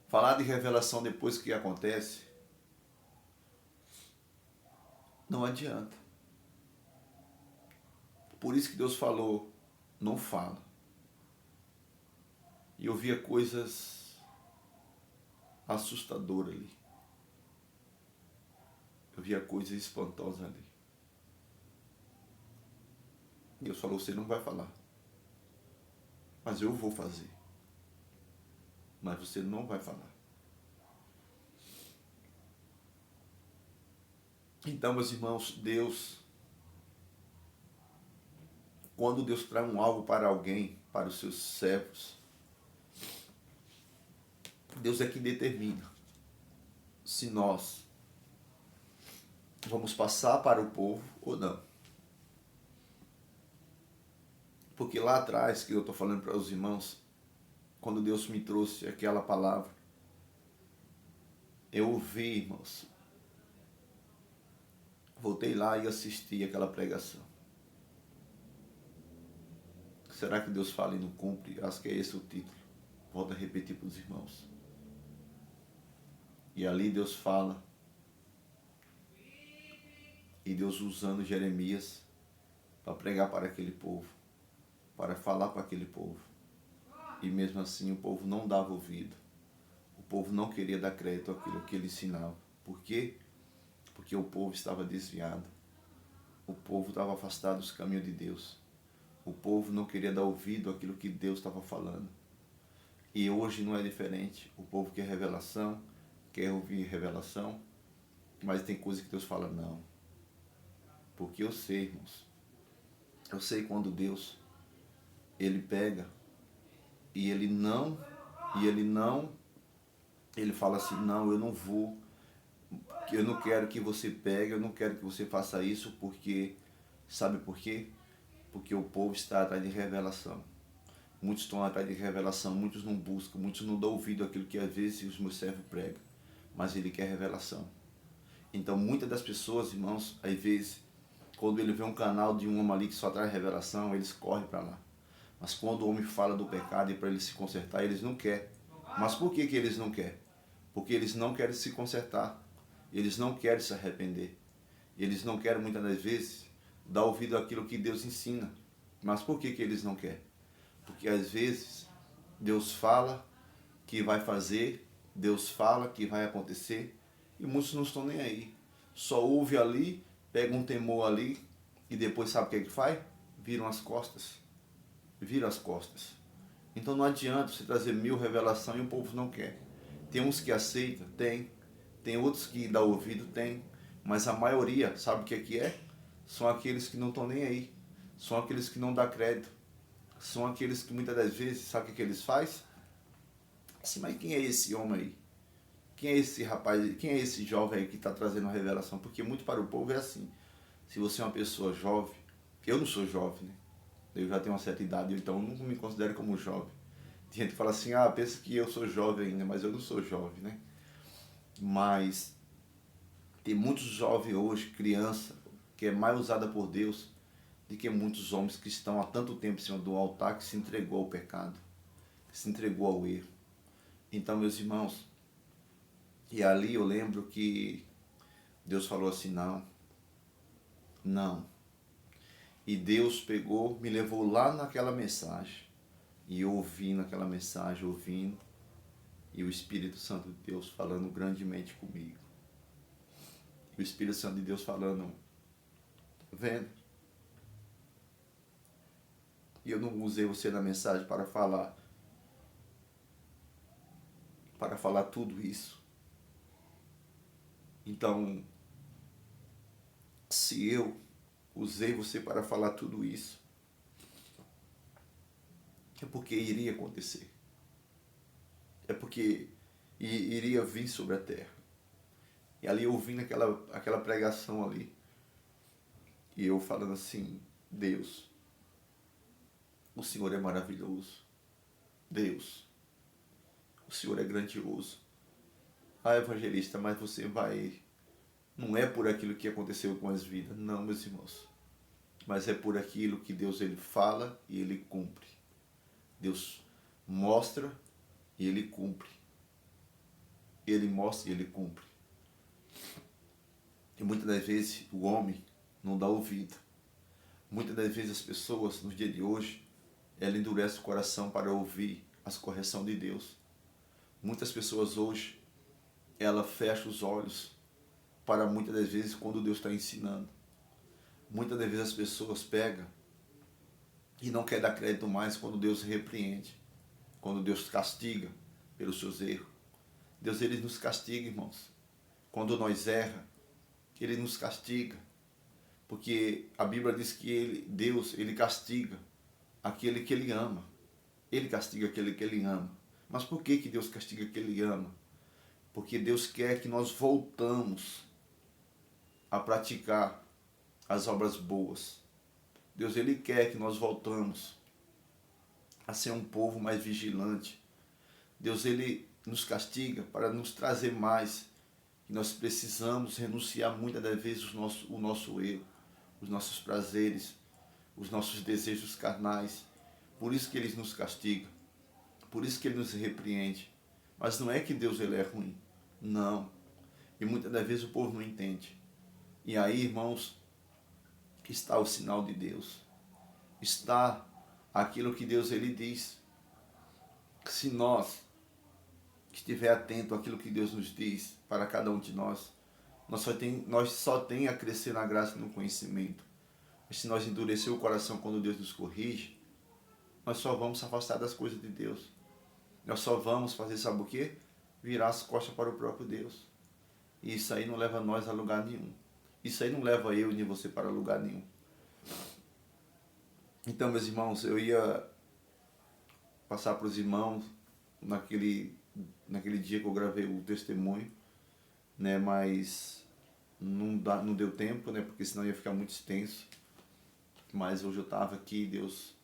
falar de revelação depois que acontece, não adianta. Por isso que Deus falou, não fala. E eu via coisas assustadoras ali. Eu via coisas espantosas ali. E Deus falou, você não vai falar. Mas eu vou fazer. Mas você não vai falar. Então, meus irmãos, Deus, quando Deus traz um algo para alguém, para os seus servos, Deus é que determina se nós vamos passar para o povo ou não. Porque lá atrás, que eu estou falando para os irmãos, quando Deus me trouxe aquela palavra, eu ouvi, irmãos, voltei lá e assisti aquela pregação. Será que Deus fala e não cumpre? Acho que é esse o título. Volto a repetir para os irmãos. E ali Deus fala, e Deus usando Jeremias para pregar para aquele povo, para falar para aquele povo. E mesmo assim o povo não dava ouvido. O povo não queria dar crédito àquilo que ele ensinava. Por quê? Porque o povo estava desviado. O povo estava afastado dos caminhos de Deus. O povo não queria dar ouvido àquilo que Deus estava falando. E hoje não é diferente. O povo quer revelação, quer ouvir revelação, mas tem coisa que Deus fala, não. Porque eu sei, irmãos. Eu sei quando Deus, ele pega e ele fala assim, não, eu não vou, eu não quero que você pegue, eu não quero que você faça isso, porque, sabe por quê? Porque o povo está atrás de revelação. Muitos estão atrás de revelação, muitos não buscam, muitos não dão ouvido àquilo que às vezes os meus servos pregam, mas ele quer revelação. Então muitas das pessoas, irmãos, às vezes, quando ele vê um canal de um homem ali que só traz revelação, eles correm para lá. Mas quando o homem fala do pecado e para ele se consertar, eles não querem. Mas por que eles não querem? Porque eles não querem se consertar. Eles não querem se arrepender. Eles não querem, muitas das vezes, dar ouvido àquilo que Deus ensina. Mas por que eles não querem? Porque às vezes Deus fala que vai fazer, Deus fala que vai acontecer, e muitos não estão nem aí. Só ouve ali, pega um temor ali, e depois sabe o que é que faz? Viram as costas. Viram as costas. Então não adianta você trazer 1000 revelações e o povo não quer. Tem uns que aceitam, tem. Tem outros que dá ouvido, tem. Mas a maioria, sabe o que é? São aqueles que não estão nem aí. São aqueles que não dão crédito. São aqueles que muitas das vezes, sabe o que eles fazem? Assim, mas quem é esse homem aí? Quem é esse rapaz? Quem é esse jovem aí que está trazendo a revelação? Porque muito para o povo é assim. Se você é uma pessoa jovem, eu não sou jovem, né? Eu já tenho uma certa idade, então eu não me considero como jovem. Tem gente que fala assim, pensa que eu sou jovem ainda, mas eu não sou jovem, né? Mas tem muitos jovens hoje, criança, que é mais usada por Deus do que muitos homens que estão há tanto tempo em cima do altar, que se entregou ao pecado, que se entregou ao erro. Então, meus irmãos, e ali eu lembro que Deus falou assim, não. E Deus pegou, me levou lá naquela mensagem. E eu ouvindo aquela mensagem, ouvindo. E o Espírito Santo de Deus falando grandemente comigo. O Espírito Santo de Deus falando, tá vendo? E eu não usei você na mensagem para falar tudo isso. Então, se eu usei você para falar tudo isso, é porque iria acontecer. É porque iria vir sobre a terra. E ali ouvindo aquela pregação ali, E eu falando assim, Deus, o Senhor é maravilhoso. Deus, o Senhor é grandioso. Ah, evangelista, mas você vai... Não é por aquilo que aconteceu com as vidas. Não, meus irmãos. Mas é por aquilo que Deus ele fala e ele cumpre. Deus mostra e ele cumpre. Ele mostra e ele cumpre. E muitas das vezes o homem não dá ouvido. Muitas das vezes as pessoas, nos dias de hoje, ela endurece o coração para ouvir as correções de Deus. Muitas pessoas hoje, ela fecha os olhos para muitas das vezes quando Deus está ensinando. Muitas das vezes as pessoas pegam e não quer dar crédito mais quando Deus repreende, quando Deus castiga pelos seus erros. Deus ele nos castiga, irmãos. Quando nós erramos, ele nos castiga. Porque a Bíblia diz que Deus ele castiga aquele que ele ama. Ele castiga aquele que ele ama. Mas por que Deus castiga aquele que ele ama? Porque Deus quer que nós voltamos a praticar as obras boas. Deus ele quer que nós voltamos a ser um povo mais vigilante. Deus ele nos castiga para nos trazer mais. E nós precisamos renunciar muitas das vezes o nosso erro, os nossos prazeres, os nossos desejos carnais. Por isso que ele nos castiga. Por isso que ele nos repreende. Mas não é que Deus ele é ruim. Não. E muitas das vezes o povo não entende. E aí, irmãos, está o sinal de Deus. Está aquilo que Deus ele diz. Se nós estiver atento àquilo que Deus nos diz para cada um de nós só tem a crescer na graça e no conhecimento. Mas se nós endurecer o coração quando Deus nos corrige, nós só vamos se afastar das coisas de Deus. Nós só vamos fazer, sabe o quê? Virar as costas para o próprio Deus. E isso aí não leva nós a lugar nenhum. Isso aí não leva eu nem você para lugar nenhum. Então, meus irmãos, eu ia passar para os irmãos naquele dia que eu gravei o testemunho, né? Mas não deu tempo, né? Porque senão ia ficar muito extenso. Mas hoje eu estava aqui, Deus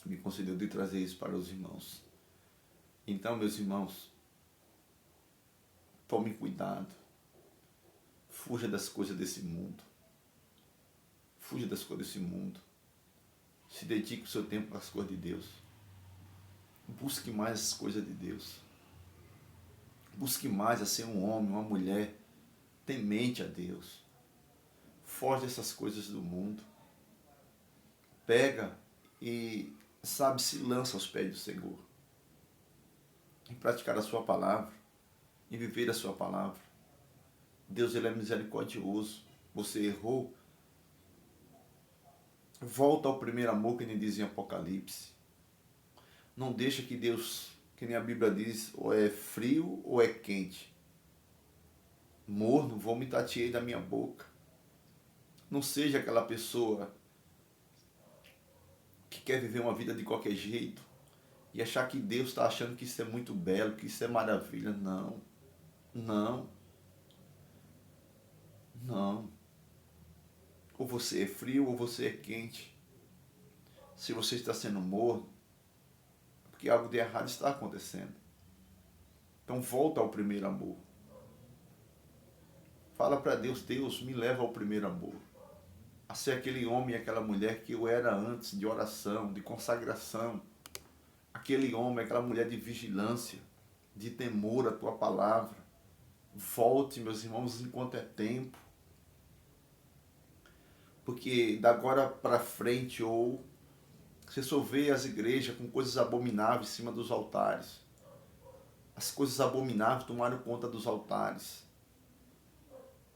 me concedeu de trazer isso para os irmãos. Então, meus irmãos, tome cuidado. Fuja das coisas desse mundo. Fuja das coisas desse mundo. Se dedique o seu tempo às coisas de Deus. Busque mais as coisas de Deus. Busque mais a ser um homem, uma mulher temente a Deus. Foge dessas coisas do mundo. Pega e, sabe, se lança aos pés do Senhor. Em praticar a sua palavra. Em viver a sua palavra. Deus ele é misericordioso. Você errou. Volta ao primeiro amor que ele diz em Apocalipse. Não deixa que Deus, que nem a Bíblia diz, ou é frio ou é quente. Morno, vomitar-te-ei da minha boca. Não seja aquela pessoa que quer viver uma vida de qualquer jeito e achar que Deus está achando que isso é muito belo, que isso é maravilha. Não. Não. Não. Ou você é frio ou você é quente. Se você está sendo morno, é porque algo de errado está acontecendo. Então volta ao primeiro amor. Fala para Deus, Deus me leva ao primeiro amor. A ser aquele homem e aquela mulher que eu era antes, de oração, de consagração. Aquele homem, aquela mulher de vigilância, de temor à tua palavra. Volte, meus irmãos, enquanto é tempo. Porque da agora para frente, ou você só vê as igrejas com coisas abomináveis em cima dos altares. As coisas abomináveis tomaram conta dos altares.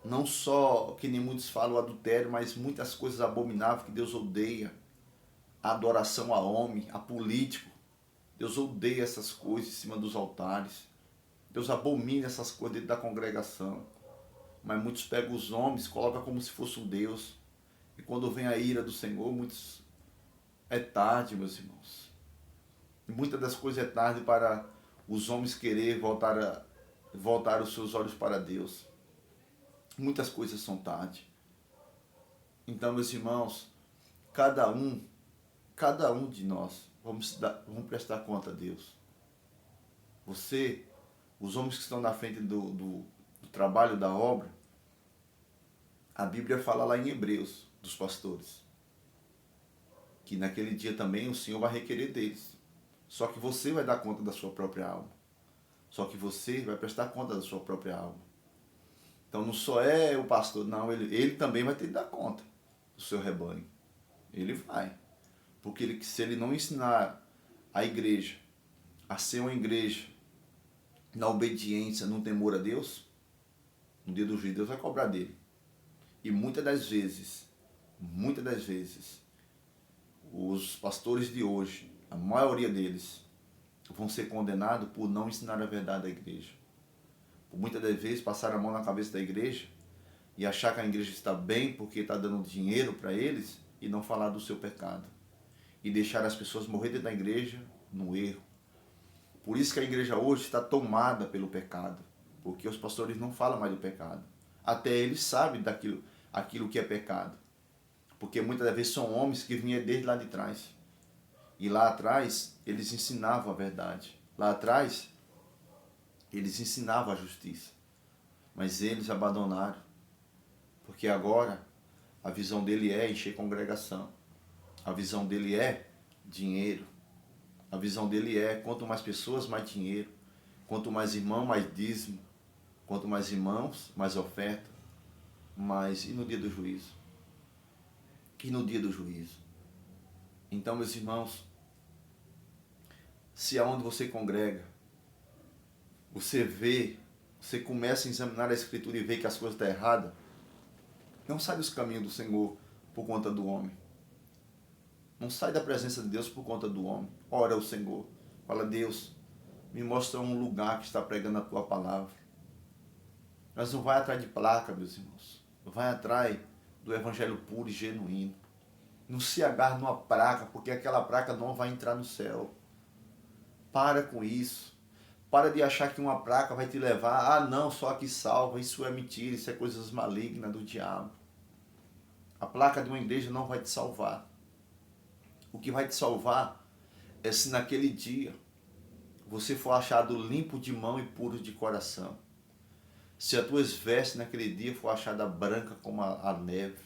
Não só, que nem muitos falam, o adultério, mas muitas coisas abomináveis que Deus odeia. A adoração a homem, a político. Deus odeia essas coisas em cima dos altares. Deus abomina essas coisas dentro da congregação. Mas muitos pegam os homens, colocam como se fosse um Deus. E quando vem a ira do Senhor, muitos... É tarde, meus irmãos. E muitas das coisas é tarde para os homens querer voltar os seus olhos para Deus. Muitas coisas são tarde. Então, meus irmãos, cada um de nós, vamos prestar conta a Deus. Você, os homens que estão na frente do trabalho, da obra, a Bíblia fala lá em Hebreus, dos pastores, que naquele dia também o Senhor vai requerer deles. Só que você vai dar conta da sua própria alma. Só que você vai prestar conta da sua própria alma. Então não só é o pastor, não, ele também vai ter que dar conta do seu rebanho. Ele vai. Porque se ele não ensinar a igreja a ser uma igreja na obediência, no temor a Deus, no dia do juízo, Deus vai cobrar dele. E muitas das vezes, os pastores de hoje, a maioria deles, vão ser condenados por não ensinar a verdade à igreja. Por muitas das vezes passar a mão na cabeça da igreja e achar que a igreja está bem porque está dando dinheiro para eles e não falar do seu pecado. E deixar as pessoas morrer dentro da igreja no erro. Por isso que a igreja hoje está tomada pelo pecado. Porque os pastores não falam mais do pecado. Até eles sabem aquilo que é pecado. Porque muitas das vezes são homens que vinham desde lá de trás. E lá atrás, eles ensinavam a verdade. Lá atrás, eles ensinavam a justiça. Mas eles abandonaram. Porque agora, a visão dele é encher congregação. A visão dele é dinheiro. A visão dele é quanto mais pessoas, mais dinheiro. Quanto mais irmão, mais dízimo. Quanto mais irmãos, mais oferta. Mas e no dia do juízo? E no dia do juízo? Então, meus irmãos, se aonde você congrega, você começa a examinar a Escritura e vê que as coisas estão erradas, não sai dos caminhos do Senhor por conta do homem. Não sai da presença de Deus por conta do homem. Ora ao Senhor. Fala, Deus, me mostra um lugar que está pregando a tua palavra. Mas não vai atrás de placa, meus irmãos. Vai atrás do evangelho puro e genuíno. Não se agarre numa placa, porque aquela placa não vai entrar no céu. Para com isso. Para de achar que uma placa vai te levar. Ah, não, só aqui salva. Isso é mentira, isso é coisas malignas do diabo. A placa de uma igreja não vai te salvar. O que vai te salvar é se naquele dia você for achado limpo de mão e puro de coração. Se as tuas vestes naquele dia for achada branca como a neve.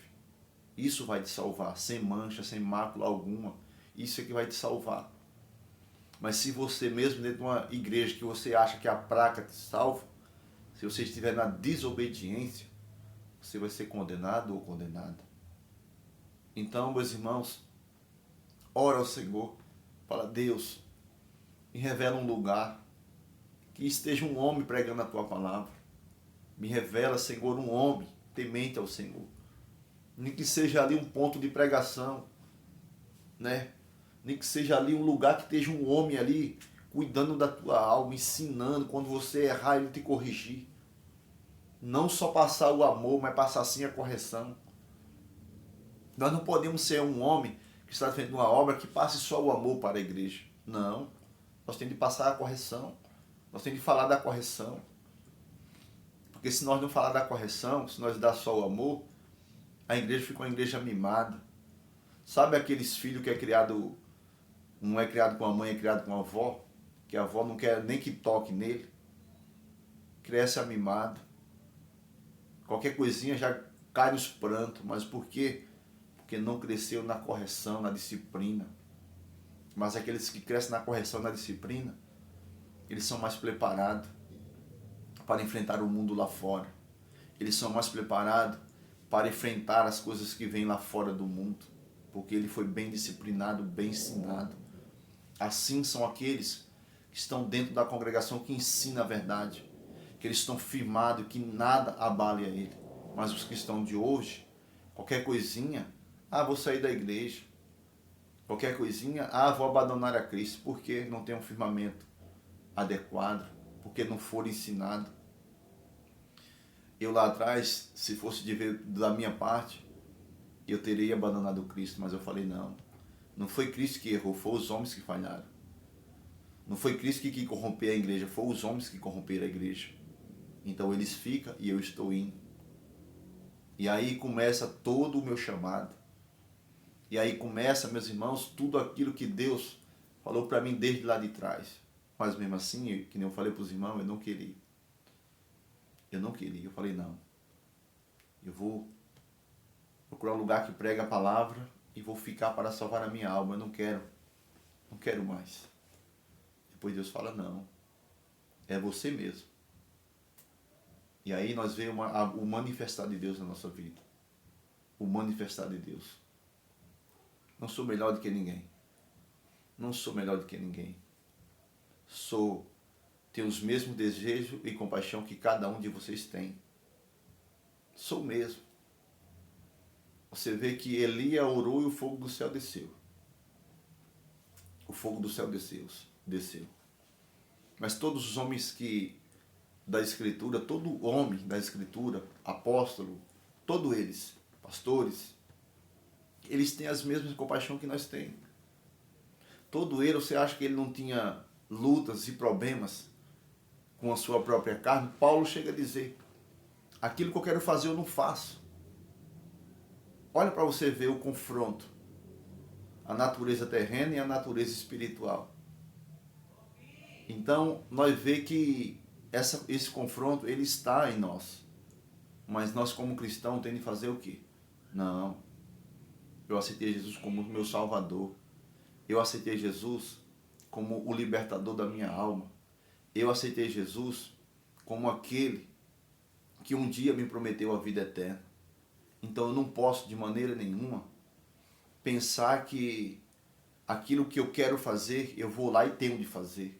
Isso vai te salvar, sem mancha, sem mácula alguma. Isso é que vai te salvar. Mas se você mesmo dentro de uma igreja que você acha que a placa te salva, se você estiver na desobediência, você vai ser condenado ou condenada. Então, meus irmãos, ora ao Senhor, fala, Deus, me revela um lugar que esteja um homem pregando a tua palavra. Me revela, Senhor, um homem temente ao Senhor. Nem que seja ali um ponto de pregação, né? Nem que seja ali um lugar que esteja um homem ali cuidando da tua alma, ensinando, quando você errar, ele te corrigir. Não só passar o amor, mas passar sim a correção. Nós não podemos ser um homem que está fazendo uma obra que passe só o amor para a igreja. Não. Nós temos de passar a correção. Nós temos de falar da correção. Porque se nós não falar da correção, se nós dar só o amor, a igreja fica uma igreja mimada. Sabe aqueles filhos que é criado, não é criado com a mãe, é criado com a avó? Que a avó não quer nem que toque nele. Cresce amimado. Qualquer coisinha já cai nos prantos. Mas por quê? Porque não cresceu na correção, na disciplina. Mas aqueles que crescem na correção, na disciplina, eles são mais preparados para enfrentar o mundo lá fora. Eles são mais preparados para enfrentar as coisas que vêm lá fora do mundo. Porque ele foi bem disciplinado, bem ensinado. Assim são aqueles que estão dentro da congregação que ensina a verdade. Que eles estão firmados, que nada abale a ele. Mas os cristãos de hoje, qualquer coisinha, vou sair da igreja. Qualquer coisinha, vou abandonar a Cristo. Porque não tem um firmamento adequado. Porque não foram ensinados. Eu lá atrás, se fosse de ver da minha parte, eu teria abandonado Cristo, mas eu falei não. Não foi Cristo que errou, foi os homens que falharam. Não foi Cristo que corrompeu a igreja, foi os homens que corromperam a igreja. Então eles ficam e eu estou indo. E aí começa todo o meu chamado. E aí começa, meus irmãos, tudo aquilo que Deus falou para mim desde lá de trás. Mas mesmo assim, que nem eu falei para os irmãos, eu não queria. Eu não queria. Eu falei, não. Eu vou procurar um lugar que prega a palavra e vou ficar para salvar a minha alma. Eu não quero. Não quero mais. Depois Deus fala, não. É você mesmo. E aí nós vemos o manifestar de Deus na nossa vida. O manifestar de Deus. Não sou melhor do que ninguém. Não sou melhor do que ninguém. Tenho os mesmos desejos e compaixão que cada um de vocês tem. Sou mesmo. Você vê que Elias orou e o fogo do céu desceu. O fogo do céu desceu. Mas todos os homens da Escritura, todo homem da Escritura, apóstolo, todos eles, pastores, eles têm as mesmas compaixão que nós temos. Todo ele, você acha que ele não tinha lutas e problemas com a sua própria carne? Paulo chega a dizer, aquilo que eu quero fazer eu não faço. Olha para você ver o confronto. A natureza terrena e a natureza espiritual. Então, nós vemos que esse confronto, ele está em nós. Mas nós, como cristãos, temos de fazer o quê? Não. Eu aceitei Jesus como meu Salvador. Eu aceitei Jesus como o libertador da minha alma. Eu aceitei Jesus como aquele que um dia me prometeu a vida eterna. Então eu não posso de maneira nenhuma pensar que aquilo que eu quero fazer, eu vou lá e tenho de fazer.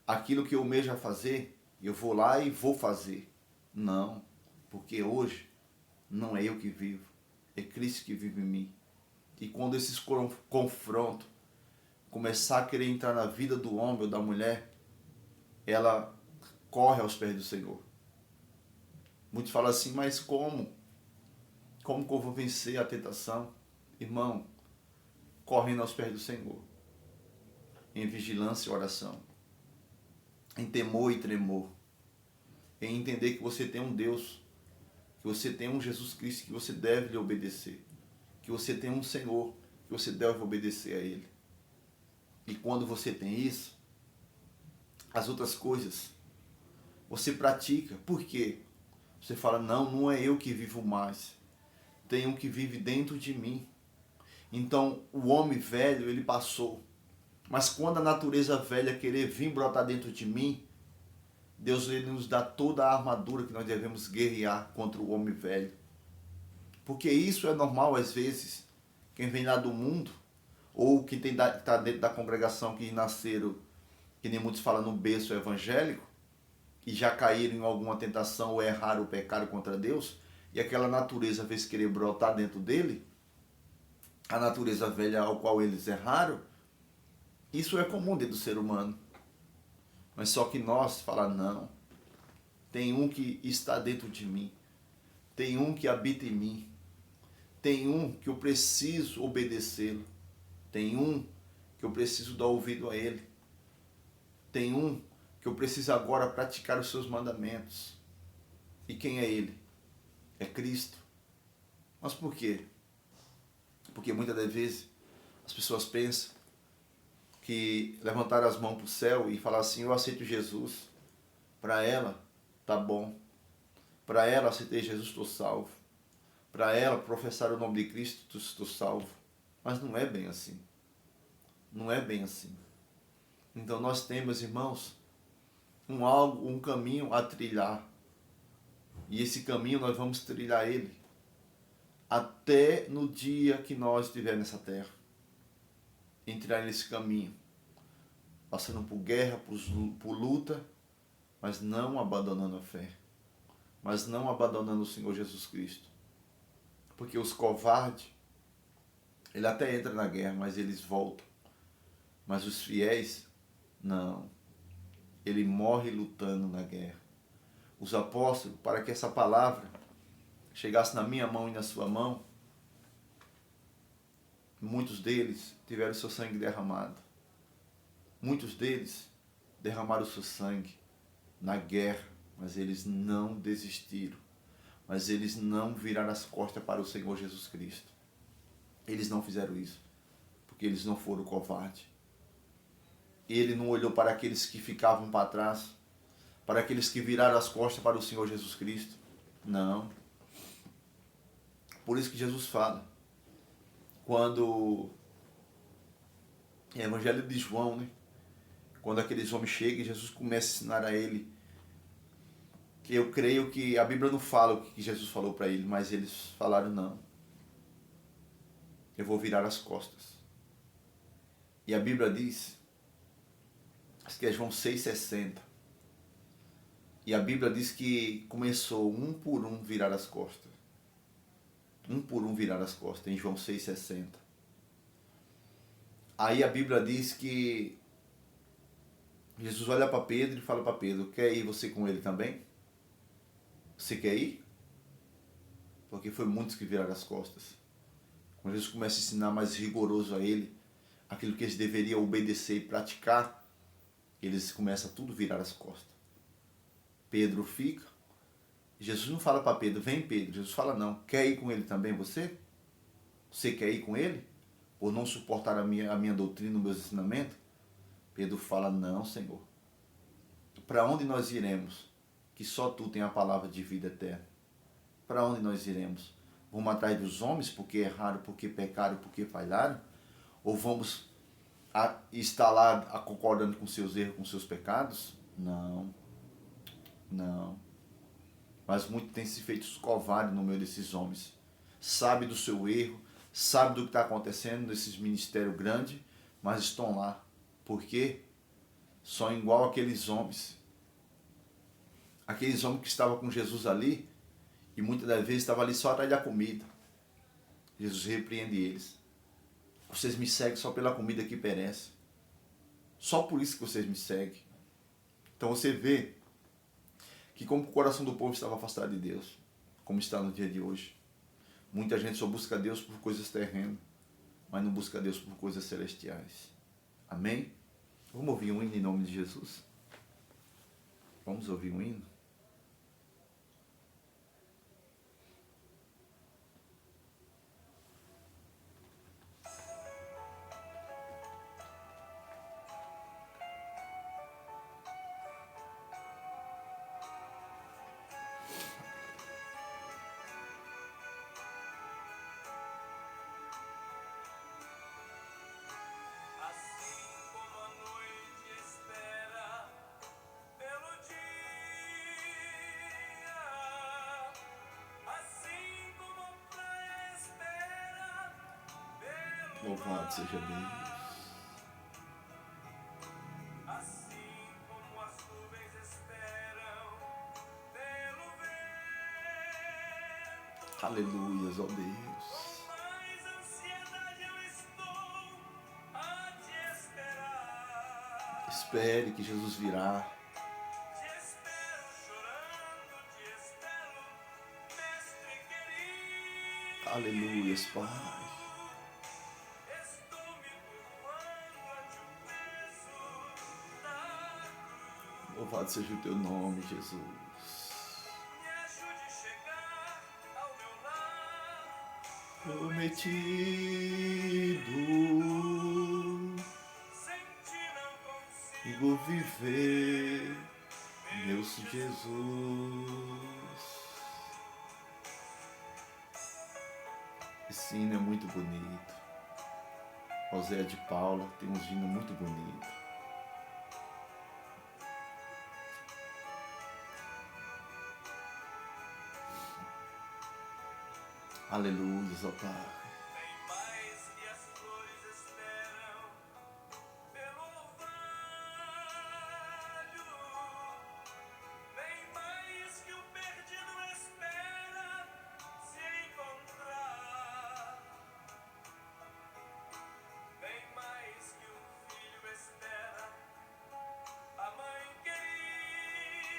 Aquilo que eu almejo fazer, eu vou lá e vou fazer. Não, porque hoje não é eu que vivo, é Cristo que vive em mim. E quando esses confrontos começar a querer entrar na vida do homem ou da mulher, ela corre aos pés do Senhor. Muitos falam assim, mas como? Como que eu vou vencer a tentação? Irmão, correndo aos pés do Senhor. Em vigilância e oração. Em temor e tremor. Em entender que você tem um Deus. Que você tem um Jesus Cristo que você deve lhe obedecer. Que você tem um Senhor que você deve obedecer a Ele. E quando você tem isso, as outras coisas você pratica. Por quê? Você fala, não é eu que vivo mais. Tem um que vive dentro de mim. Então, o homem velho, ele passou. Mas quando a natureza velha querer vir brotar dentro de mim, Deus ele nos dá toda a armadura que nós devemos guerrear contra o homem velho. Porque isso é normal às vezes. Quem vem lá do mundo, ou que está dentro da congregação que nasceram, que nem muitos falam no berço evangélico, e já caíram em alguma tentação ou erraram ou pecaram contra Deus, e aquela natureza fez querer brotar dentro dele, a natureza velha ao qual eles erraram, isso é comum dentro do ser humano. Mas só que nós falamos, não, tem um que está dentro de mim, tem um que habita em mim, tem um que eu preciso obedecê-lo, tem um que eu preciso dar ouvido a ele, tem um que eu preciso agora praticar os seus mandamentos. E quem é ele? É Cristo. Mas por quê? Porque muitas das vezes as pessoas pensam que levantar as mãos para o céu e falar assim, eu aceito Jesus. Para ela, tá bom. Para ela, aceitei Jesus, estou salvo. Para ela, professar o nome de Cristo, estou salvo. Mas não é bem assim. Não é bem assim. Então nós temos, irmãos, um caminho a trilhar. E esse caminho nós vamos trilhar ele até no dia que nós estivermos nessa terra. Entrar nesse caminho. Passando por guerra, por luta, mas não abandonando a fé. Mas não abandonando o Senhor Jesus Cristo. Porque os covardes, ele até entra na guerra, mas eles voltam. Mas os fiéis, não. Ele morre lutando na guerra. Os apóstolos, para que essa palavra chegasse na minha mão e na sua mão, muitos deles tiveram seu sangue derramado. Muitos deles derramaram o seu sangue na guerra, mas eles não desistiram. mas eles não viraram as costas para o Senhor Jesus Cristo. Eles não fizeram isso, porque eles não foram covardes. Ele não olhou para aqueles que ficavam para trás, para aqueles que viraram as costas para o Senhor Jesus Cristo. Não. Por isso que Jesus fala, quando em Evangelho de João, né? Quando aqueles homens chegam, Jesus começa a ensinar a ele, que eu creio que a Bíblia não fala o que Jesus falou para ele, mas eles falaram não. Eu vou virar as costas. E a Bíblia diz, acho que é João 6,60. E a Bíblia diz que começou um por um virar as costas. Um por um virar as costas, em João 6,60. Aí a Bíblia diz que Jesus olha para Pedro e fala para Pedro, quer ir você com ele também? Você quer ir? Porque foi muitos que viraram as costas. Quando Jesus começa a ensinar mais rigoroso a ele, aquilo que eles deveriam obedecer e praticar, eles começam a tudo virar as costas. Pedro fica. Jesus não fala para Pedro, vem Pedro. Jesus fala, não, quer ir com ele também você? Você quer ir com ele? Por não suportar a minha doutrina, os meus ensinamentos? Pedro fala, não, Senhor. Para onde nós iremos? Que só Tu tem a palavra de vida eterna. Para onde nós iremos? Vamos atrás dos homens porque erraram, porque pecaram, porque falharam? Ou vamos estar lá concordando com seus erros, com seus pecados? Não. Não. Mas muito tem se feito covarde no meio desses homens. Sabe do seu erro, sabe do que está acontecendo nesses ministérios grandes, mas estão lá. Por quê? São igual aqueles homens. Aqueles homens que estavam com Jesus ali, e muitas das vezes estavam ali só atrás da comida. Jesus repreende eles. Vocês me seguem só pela comida que perece. Só por isso que vocês me seguem. Então você vê que como o coração do povo estava afastado de Deus, como está no dia de hoje. Muita gente só busca Deus por coisas terrenas, mas não busca Deus por coisas celestiais. Amém? Vamos ouvir um hino em nome de Jesus? Vamos ouvir um hino? Louvado seja Deus. Assim como as nuvens esperam pelo vento, Aleluia, ó Deus. com mais ansiedade eu estou a te esperar. Espere que Jesus virá. Te espero chorando, te espero, mestre querido. Aleluia, Pai. Estou me curvando ante o peso da cruz. Louvado seja o teu nome, Jesus. Me ajude a chegar ao meu lar Prometido. sem ti não consigo E vou viver, meu Jesus. Esse hino é muito bonito. José de Paula tem um hino muito bonito. Aleluia, ó Pai. Vem mais que as flores esperam pelo orvalho. Vem mais que o perdido espera se encontrar. Vem mais que um filho espera a mãe querida.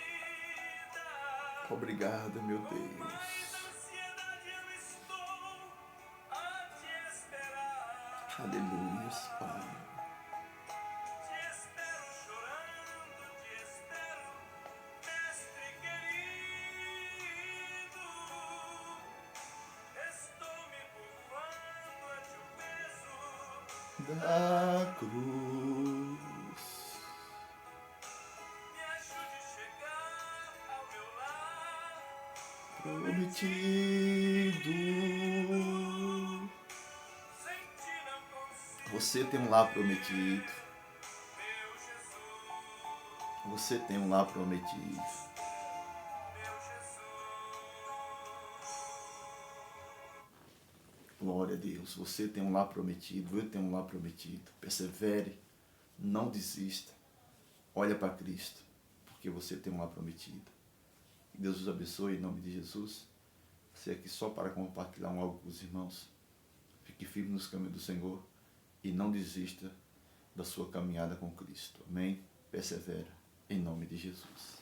Obrigado, meu Mais Deus. ansiedade eu estou a te esperar. Aleluia, Pai. Te espero chorando, te espero, mestre querido. da cruz. Me ajude a chegar ao meu lar Prometido. sem ti não consigo, Você tem um lar prometido. meu Jesus, Você tem um lar prometido. meu Jesus. Glória a Deus. Você tem um lar prometido. Eu tenho um lar prometido. Persevere. Não desista. Olha para Cristo. Porque você tem um lar prometido. Que Deus os abençoe em nome de Jesus. Você aqui só para compartilhar algo com os irmãos. Fique firme nos caminhos do Senhor. E não desista da sua caminhada com Cristo. Amém? Persevera. Em nome de Jesus.